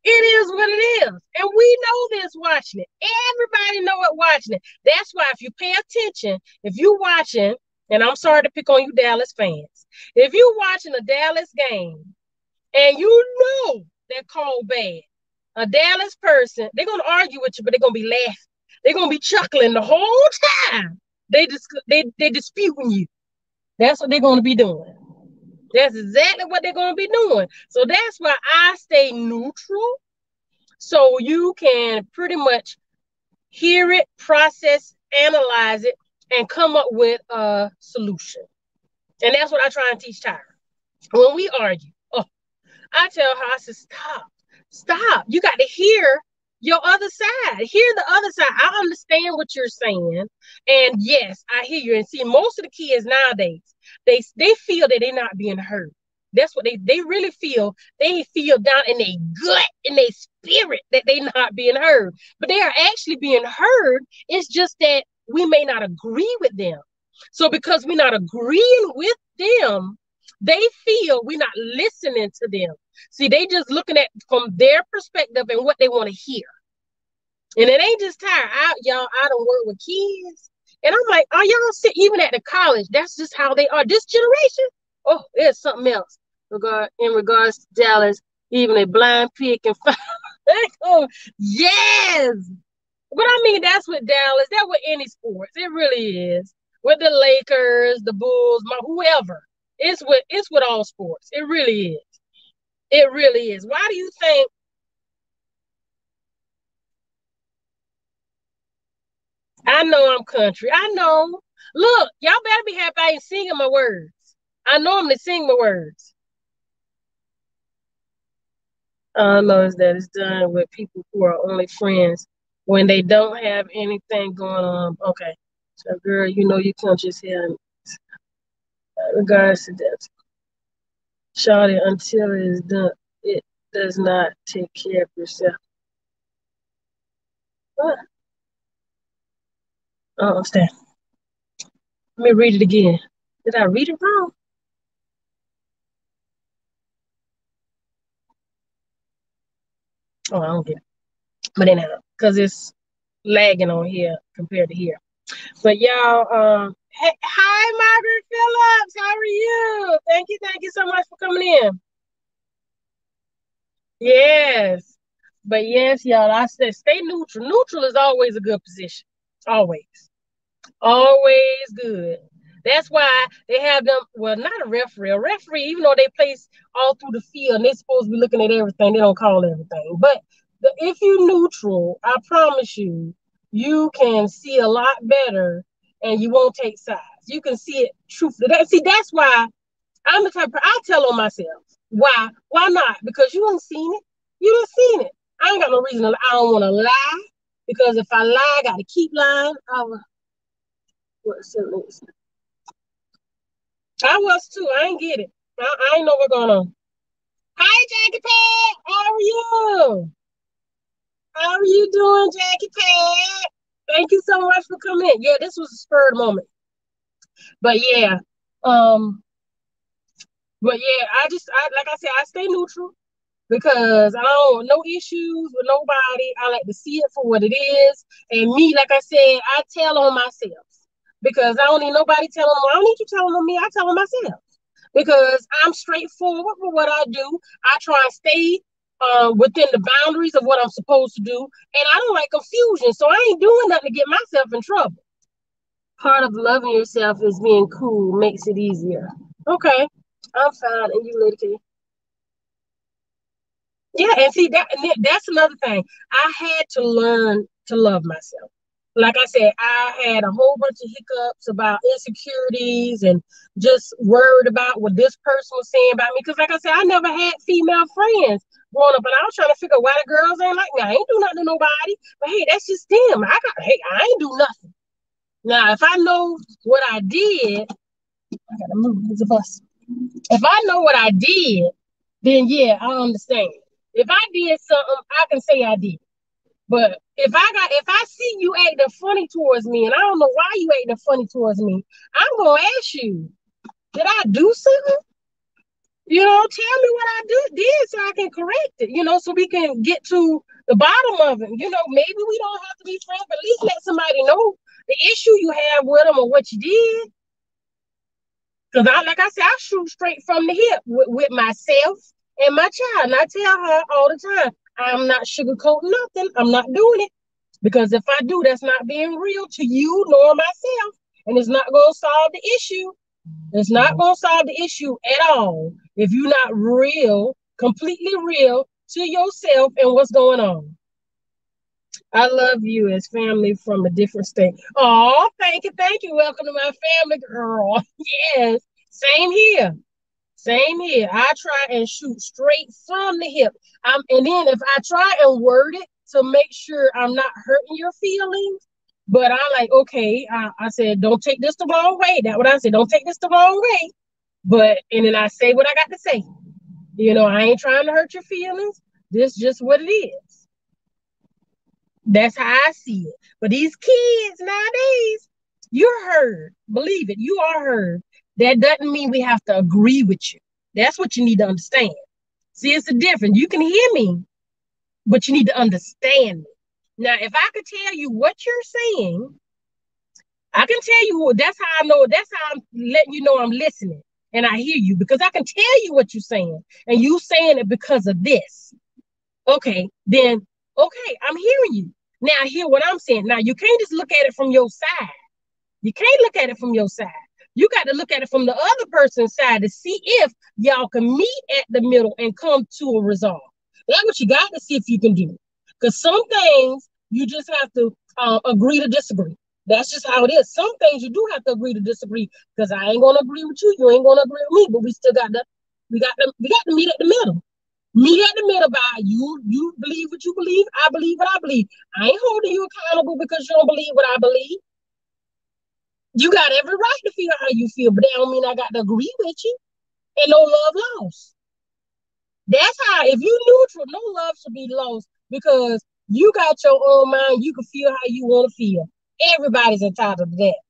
It is what it is. And we know this watching it. Everybody know it watching it. That's why if you pay attention, if you watching, and I'm sorry to pick on you Dallas fans, if you watching a Dallas game and you know they're called bad, a Dallas person, they're going to argue with you, but they're going to be laughing. They're going to be chuckling the whole time. They disputing you. That's what they're going to be doing. That's exactly what they're going to be doing. So that's why I stay neutral. So you can pretty much hear it, process, analyze it, and come up with a solution. And that's what I try and teach Tyra. When we argue, I tell her, I said, stop. You got to hear your other side. Hear the other side. I understand what you're saying. And yes, I hear you. And see, most of the kids nowadays, they feel that they're not being heard. That's what they really feel. They feel down in their gut, in their spirit, that they're not being heard. But they are actually being heard. It's just that we may not agree with them. So because we're not agreeing with them, they feel we're not listening to them. See, they just looking at from their perspective and what they want to hear. And it ain't just tired. Y'all, I don't work with kids. And I'm like, are y'all sit even at the college? That's just how they are. This generation, oh, it's something else. In regards to Dallas, even a blind pig can find. Oh, yes. But I mean, that's with Dallas. That's with any sports. It really is. With the Lakers, the Bulls, whoever. It's with all sports. It really is. It really is. Why do you think? I know I'm country. I know. Look, y'all better be happy I ain't singing my words. I normally sing my words. All I know is that it's done with people who are only friends when they don't have anything going on. Okay. So, girl, you can't just hear regards to that. Shawty, until it is done, it does not take care of yourself. What? I don't understand. Let me read it again. Did I read it wrong? Oh, I don't get it. But anyhow, because it's lagging on here compared to here. But y'all, hi, Margaret Phillips. How are you? Thank you so much for coming in. Yes. But yes, y'all, I said stay neutral. Neutral is always a good position. Always. Always good. That's why they have them, well, not a referee. A referee, even though they place all through the field and they're supposed to be looking at everything, they don't call everything. But if you're neutral, I promise you, you can see a lot better and you won't take sides. You can see it truthfully. That's why I'm the type of, I tell on myself. Why? Why not? Because you ain't seen it. You ain't seen it. I ain't got no reason I don't want to lie. Because if I lie, I got to keep lying. I was too. I ain't get it. I ain't know what's going on. Hi, Jackie Pat. How are you? How are you doing, Jackie Pat? Thank you so much for coming in. Yeah, this was a spurred moment. But yeah, um, I like I said, I stay neutral because I don't no issues with nobody. I like to see it for what it is. And me, like I said, I tell on myself because I don't need nobody telling on. I don't need you telling on me. I tell on myself because I'm straightforward with what I do. I try and stay within the boundaries of what I'm supposed to do, and I don't like confusion. So I ain't doing nothing to get myself in trouble. Part of loving yourself is being cool, makes it easier. Okay, I'm fine, and you, Lady K? Yeah, and see that's another thing. I had to learn to love myself. Like I said, I had a whole bunch of hiccups about insecurities and just worried about what this person was saying about me. Because, like I said, I never had female friends growing up, and I was trying to figure out why the girls ain't like me. I ain't do nothing to nobody, but hey, that's just them. I ain't do nothing. Now, if I know what I did, I gotta move. There's a bus. If I know what I did, then yeah, I understand. If I did something, I can say I did. But if I see you acting funny towards me and I don't know why you acting funny towards me, I'm gonna ask you, did I do something? Tell me what I did so I can correct it, so we can get to the bottom of it. Maybe we don't have to be friends, but at least let somebody know the issue you have with them or what you did. Because like I said, I shoot straight from the hip with myself and my child. And I tell her all the time, I'm not sugarcoating nothing. I'm not doing it. Because if I do, that's not being real to you nor myself. And it's not going to solve the issue. It's not going to solve the issue at all if you're not real, completely real to yourself and what's going on. I love you as family from a different state. Oh, thank you. Thank you. Welcome to my family, girl. Yes. Same here. Same here. I try and shoot straight from the hip. And then if I try and word it to make sure I'm not hurting your feelings, but I like, okay, I said, don't take this the wrong way. That's what I said. Don't take this the wrong way. And then I say what I got to say. I ain't trying to hurt your feelings. This is just what it is. That's how I see it. But these kids nowadays, you're heard. Believe it, you are heard. That doesn't mean we have to agree with you. That's what you need to understand. See, it's a difference. You can hear me, but you need to understand me. Now, if I could tell you what you're saying, I can tell you that's how I know. That's how I'm letting you know I'm listening and I hear you because I can tell you what you're saying and you saying it because of this. Okay, then, okay, I'm hearing you. Now, hear what I'm saying. Now, you can't just look at it from your side. You can't look at it from your side. You got to look at it from the other person's side to see if y'all can meet at the middle and come to a resolve. That's what you got to see if you can do. Because some things you just have to agree to disagree. That's just how it is. Some things you do have to agree to disagree because I ain't gonna agree with you. You ain't gonna agree with me. But we still got to meet at the middle. Meet at the middle by you believe what you believe. I believe what I believe. I ain't holding you accountable because you don't believe what I believe. You got every right to feel how you feel, but that don't mean I got to agree with you. And no love lost. That's how, if you neutral, no love should be lost because you got your own mind. You can feel how you want to feel. Everybody's entitled to that.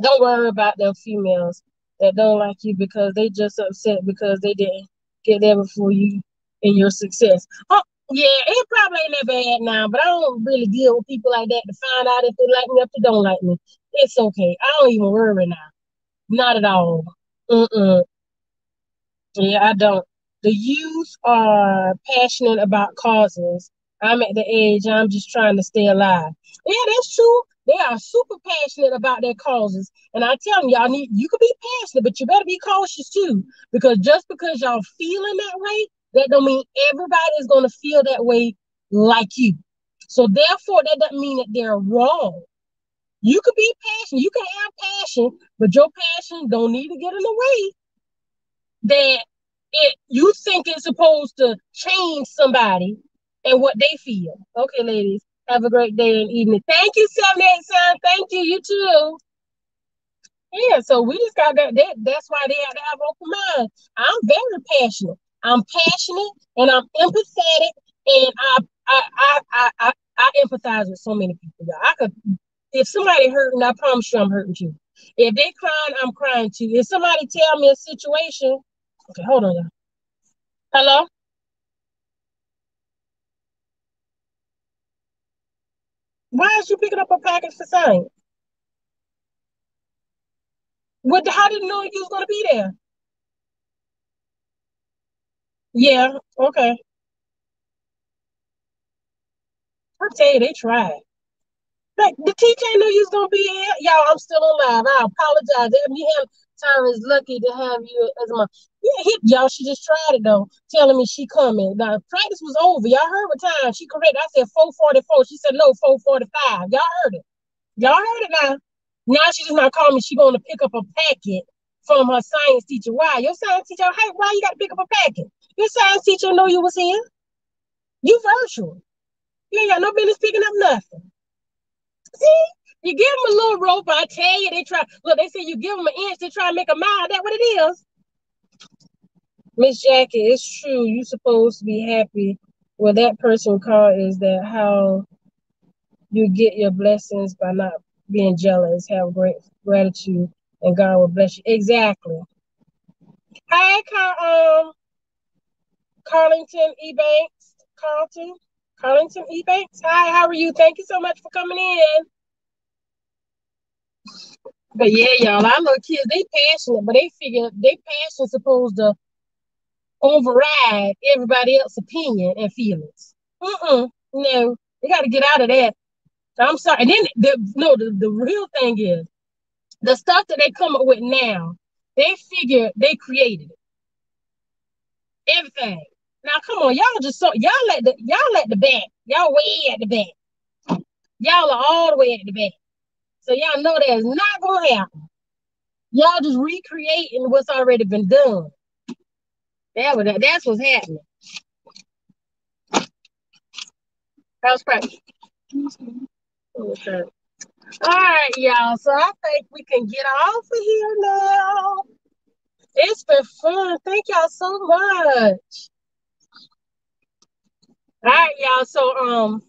Don't worry about them females that don't like you because they just upset because they didn't get there before you in your success. Oh, yeah, it probably ain't that bad now, but I don't really deal with people like that to find out if they like me or if they don't like me. It's okay. I don't even worry now. Not at all. Mm-mm. Yeah, I don't. The youth are passionate about causes. I'm at the age, I'm just trying to stay alive. Yeah, that's true. They are super passionate about their causes. And I tell them, you can be passionate, but you better be cautious too. Because just because y'all feeling that way, that don't mean everybody is going to feel that way like you. So therefore, that doesn't mean that they're wrong. You could be passionate, you can have passion, but your passion don't need to get in the way that you think it's supposed to change somebody and what they feel. Okay, ladies, have a great day and evening. Thank you, 78 Son. Thank you. You too. Yeah, so we just got that's why they have to have open mind. I'm very passionate. I'm passionate and I'm empathetic and I empathize with so many people. Y'all. I could if somebody hurting, I promise you I'm hurting too. If they crying, I'm crying too. If somebody tell me a situation, okay, hold on, y'all. Hello? Why is you picking up a package for science? What how did you know you was gonna be there? Yeah, okay. I tell you, they tried. Like the teacher ain't know you was gonna be here. Y'all, I'm still alive. I apologize. Me and Tyra is lucky to have you as my yeah, y'all. She just tried it though, telling me she coming. The practice was over. Y'all heard what time she corrected. I said 4:44. She said no, 4:45. Y'all heard it. Y'all heard it now. Now she just not calling me. She going to pick up a packet from her science teacher. Why? Your science teacher? Hey, why you got to pick up a packet? Your science teacher know you was here. You virtual. You ain't got no business picking up nothing. See? You give them a little rope, I tell you, they try. Look, they say you give them an inch, they try to make a mile. That's what it is. Miss Jackie, it's true. You supposed to be happy. Well, that person called is that how you get your blessings by not being jealous. Have great gratitude, and God will bless you. Exactly. Hi, Carlington Ebanks. Carlington Ebanks. Hi, how are you? Thank you so much for coming in. But yeah, y'all, our little kids, they passionate, but they figure they passion supposed to override everybody else's opinion and feelings. No, they got to get out of that. I'm sorry. And then the real thing is the stuff that they come up with now. They figure they created it, everything. Now come on, y'all just so y'all at the back. Y'all way at the back. Y'all are all the way at the back. So y'all know that's not gonna happen. Y'all just recreating what's already been done. That's what's happening. How's practice? Okay. All right, y'all. So I think we can get off of here now. It's been fun. Thank y'all so much. All right, y'all. So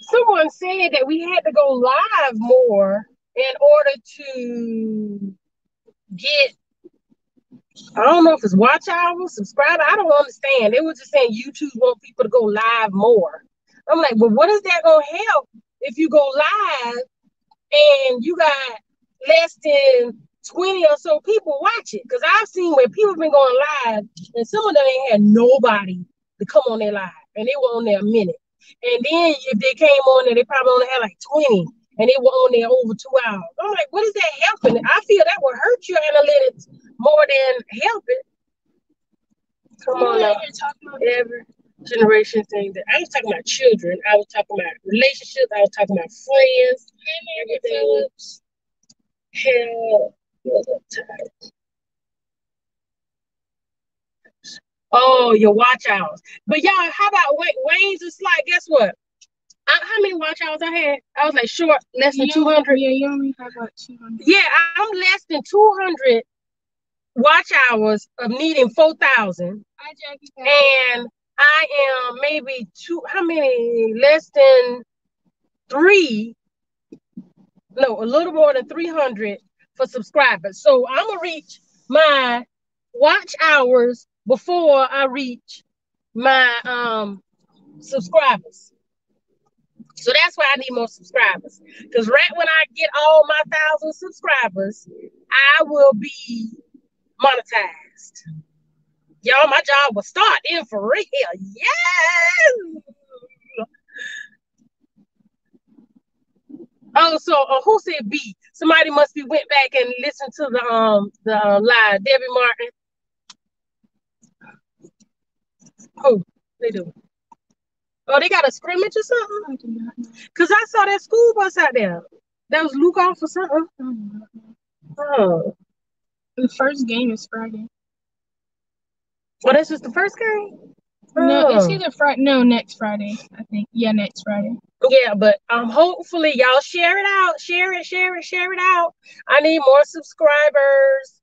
someone said that we had to go live more in order to get I don't know if it's watch hours, subscriber. I don't understand. They were just saying YouTube want people to go live more. I'm like, well, what is that gonna help if you go live and you got less than 20 or so people watch it? Because I've seen where people have been going live and some of them ain't had nobody to come on their live and they were on there a minute. And then if they came on there, they probably only had like 20 and they were on there over 2 hours. I'm like, what is that helping? I feel that will hurt your analytics more than help it. Come on now. Every generation thing that I was talking about children, I was talking about relationships, I was talking about friends, everything. Hell, oh, your watch hours. But y'all, how about Wayne's is like, guess what? How many watch hours I had? I was like short, less than 200. Yeah, you only have about 200. Yeah, I'm less than 200 watch hours of needing 4,000. And I am maybe how many? Less than a little more than 300 for subscribers. So I'm going to reach my watch hours before I reach my subscribers. So that's why I need more subscribers. Because right when I get all my 1,000 subscribers, I will be monetized. Y'all, my job will start in for real. Yes! Oh, so who said B? Somebody must be went back and listened to the live. Debbie Martin. Who? They do. Oh, they got a scrimmage or something? Because I saw that school bus out there. That was Luke off or something. Oh. The first game is Friday. Oh, that's just the first game? No, it's either Friday. No, next Friday, I think. Yeah, next Friday. Yeah, but hopefully y'all share it out. Share it out. I need more subscribers.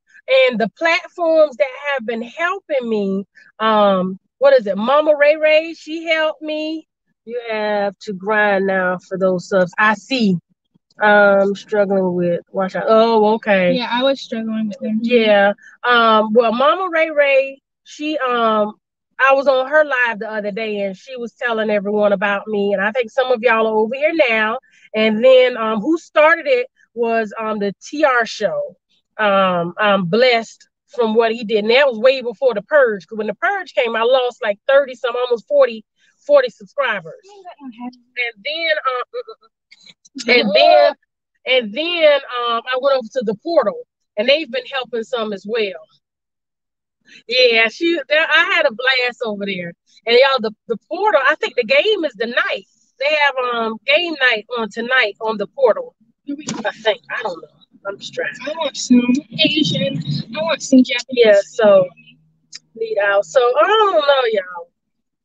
And the platforms that have been helping me, what is it? Mama Ray Ray, she helped me. You have to grind now for those subs. I see. Struggling with watch out. Oh, okay. Yeah, I was struggling with them too. Yeah. Well, Mama Ray Ray, she I was on her live the other day and she was telling everyone about me. And I think some of y'all are over here now. And then who started it was the TR show. I'm blessed from what he did. And that was way before the purge. Because when the purge came, I lost like 30 some, almost 40 subscribers. And then I went over to the portal and they've been helping some as well. Yeah, I had a blast over there. And y'all, the portal, I think the game is the night. They have game night on tonight on the portal. I think. I don't know. I'm distracted. I want some Asian. I want some Japanese. Yeah, so need out. So I don't know, y'all.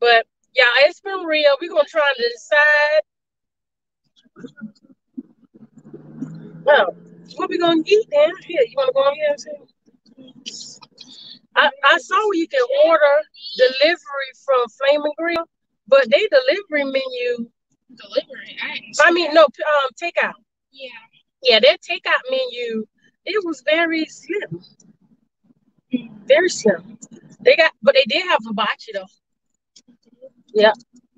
But yeah, it's been real. We're gonna try to decide. Well, what we gonna eat then? Here, you wanna go on here and see? I saw where you can order delivery from Flaming Grill, but they delivery menu. Delivery? No, takeout. Yeah. Yeah, their takeout menu, it was very slim. Very slim. But they did have hibachi though. Yeah,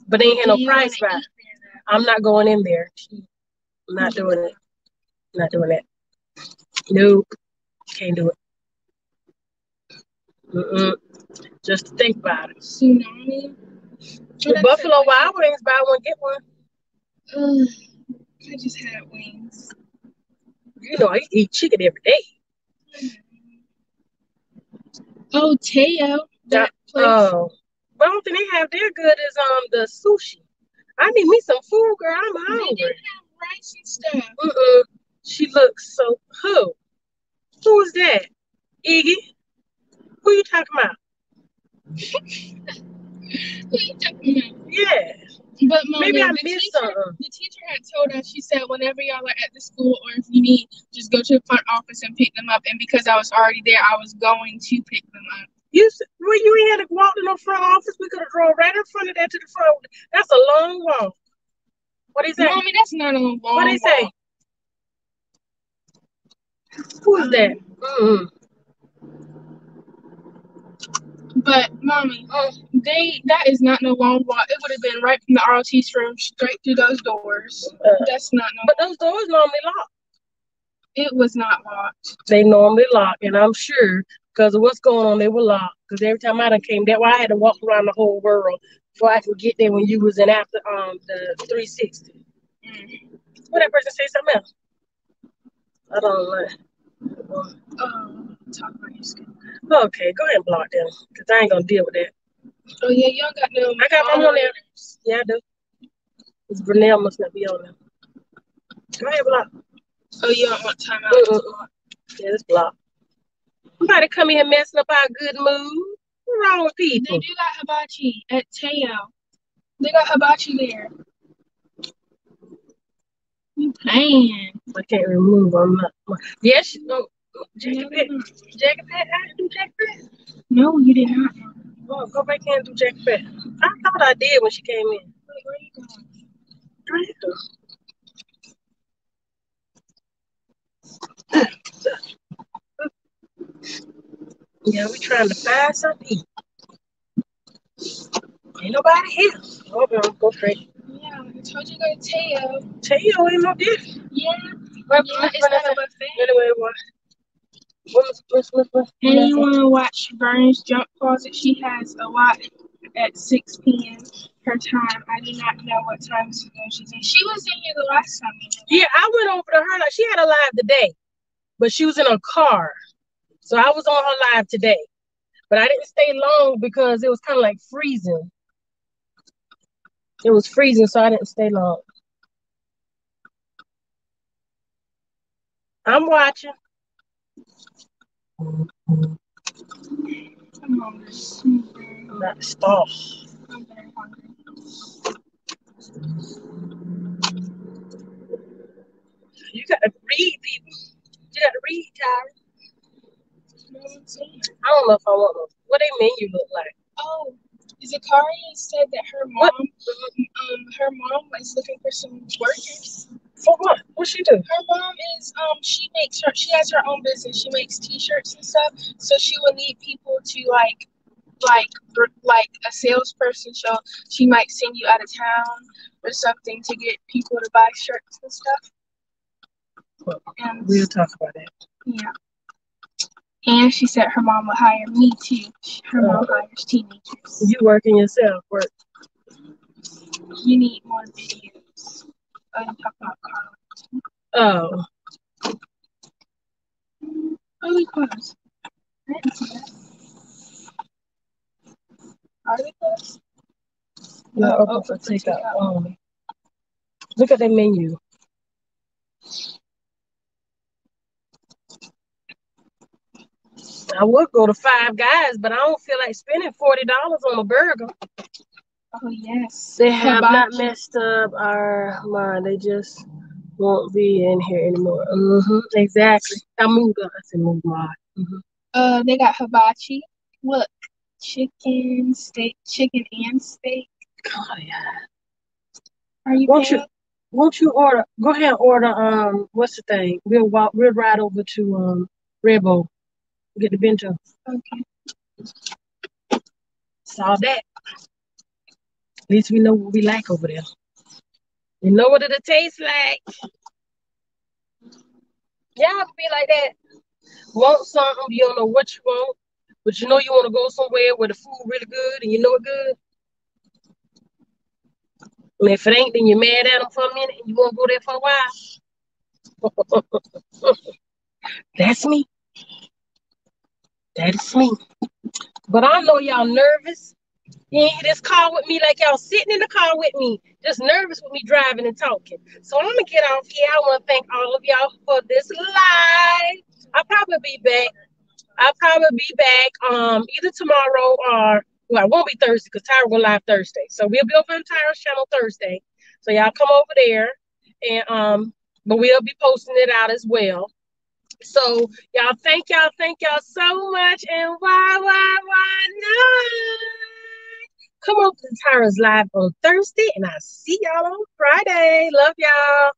but they ain't had no price back. I'm not going in there. I'm not doing it. Not doing it. Nope. Can't do it. Just to think about it. Tsunami. The Buffalo Wild Wings, buy one, get one. I just had wings. You know, I eat chicken every day. Oh, Teo. That place. Oh. But I don't think they have their good as the sushi. I need me some food, girl. I'm hungry. They didn't have rice and stuff. She looks so who? Who is that? Iggy? Who you talking about? Who you talking about? Yeah. But Mom, maybe I missed something. The teacher had told us, she said, whenever y'all are at the school or if you need, just go to the front office and pick them up. And because I was already there, I was going to pick them up. You ain't had to walk to no front office. We could have drove right in front of that to the front. That's a long walk. What did he say? Mommy, that's not a long walk. What did he say? Who is that? But Mommy, that is not no long walk. It would have been right from the ROT's room straight through those doors. That's not no. But those doors normally locked. It was not locked. They normally lock, and I'm sure because of what's going on, they were locked. Because every time I done came, that's why I had to walk around the whole world before I could get there when you was in after the 360. What that person say something else? I don't know. Talk about your skin. Okay, go ahead and block them because I ain't gonna deal with that. Oh yeah, y'all got no. I got them on there. Yeah, I do. This Brunel must not be on there. Go ahead, block. Oh, you don't want time out. Yeah, it's blocked. Somebody come in messing up our good mood. What's wrong with people? They do got hibachi at Teo. They got hibachi there. You playing? I can't remove. I'm not. Yes, no. Jacket Pet. I didn't do Jacket Pet. No, you did not. Oh, go back in and do Jacket Pet. I thought I did when she came in. Wait, where are you going? Right here. Yeah, we trying to find something. Ain't nobody here. Hold on, go straight. Yeah, I told you to go to Teo. Teo ain't no different. Yeah. It's not a buffet. Anyway, what? And you want to watch Vern's Junk Closet? She has a lot at 6 p.m. her time. I do not know what time she's in. She was in here the last time. Yeah, I went over to her. Like, she had a live today, but she was in a car. So I was on her live today. But I didn't stay long because it was kind of like freezing. It was freezing, so I didn't stay long. I'm watching. I'm not stop. You got to read, people. You got to read, Tyra. I don't know if I want them. What they menu look like? Oh, Zakaria said that her mom is looking for some workers. For what? What she do? Her mom is she has her own business. She makes T-shirts and stuff. So she will need people to like a salesperson. So she might send you out of town or something to get people to buy shirts and stuff. Well, we'll talk about that. Yeah. And she said her mom will hire me too. Her mom hires teenagers. You working yourself, work. You need more videos. I'm talking about Oh. Oh, we closed. I didn't see that. Are we closed? Yeah, open for takeout only. Look at the menu. I would go to Five Guys, but I don't feel like spending $40 on a burger. Oh, yes. They have not messed up our mind. They just won't be in here anymore. Exactly. I said move my. They got hibachi. Look, chicken and steak. God, yeah. Are you Won't you order? Go ahead and order. What's the thing? We'll ride over to Redbow. Get the bento. Okay. Saw that. At least we know what we like over there. We know what it'll taste like. Y'all be like that. Want something, you don't know what you want, but you know you want to go somewhere where the food really good and you know it good. And if it ain't, then you're mad at them for a minute and you won't go there for a while. That's me. That's me. But I know y'all nervous. You ain't in this car with me like y'all sitting in the car with me, just nervous with me driving and talking. So I'm gonna get off here. I want to thank all of y'all for this live. I'll probably be back either tomorrow or I won't be Thursday because Tyra will live Thursday. So we'll be over on Tyra's channel Thursday. So y'all come over there and but we'll be posting it out as well. So y'all thank y'all so much and why not? Come on to Tyra's live on Thursday and I'll see y'all on Friday. Love y'all.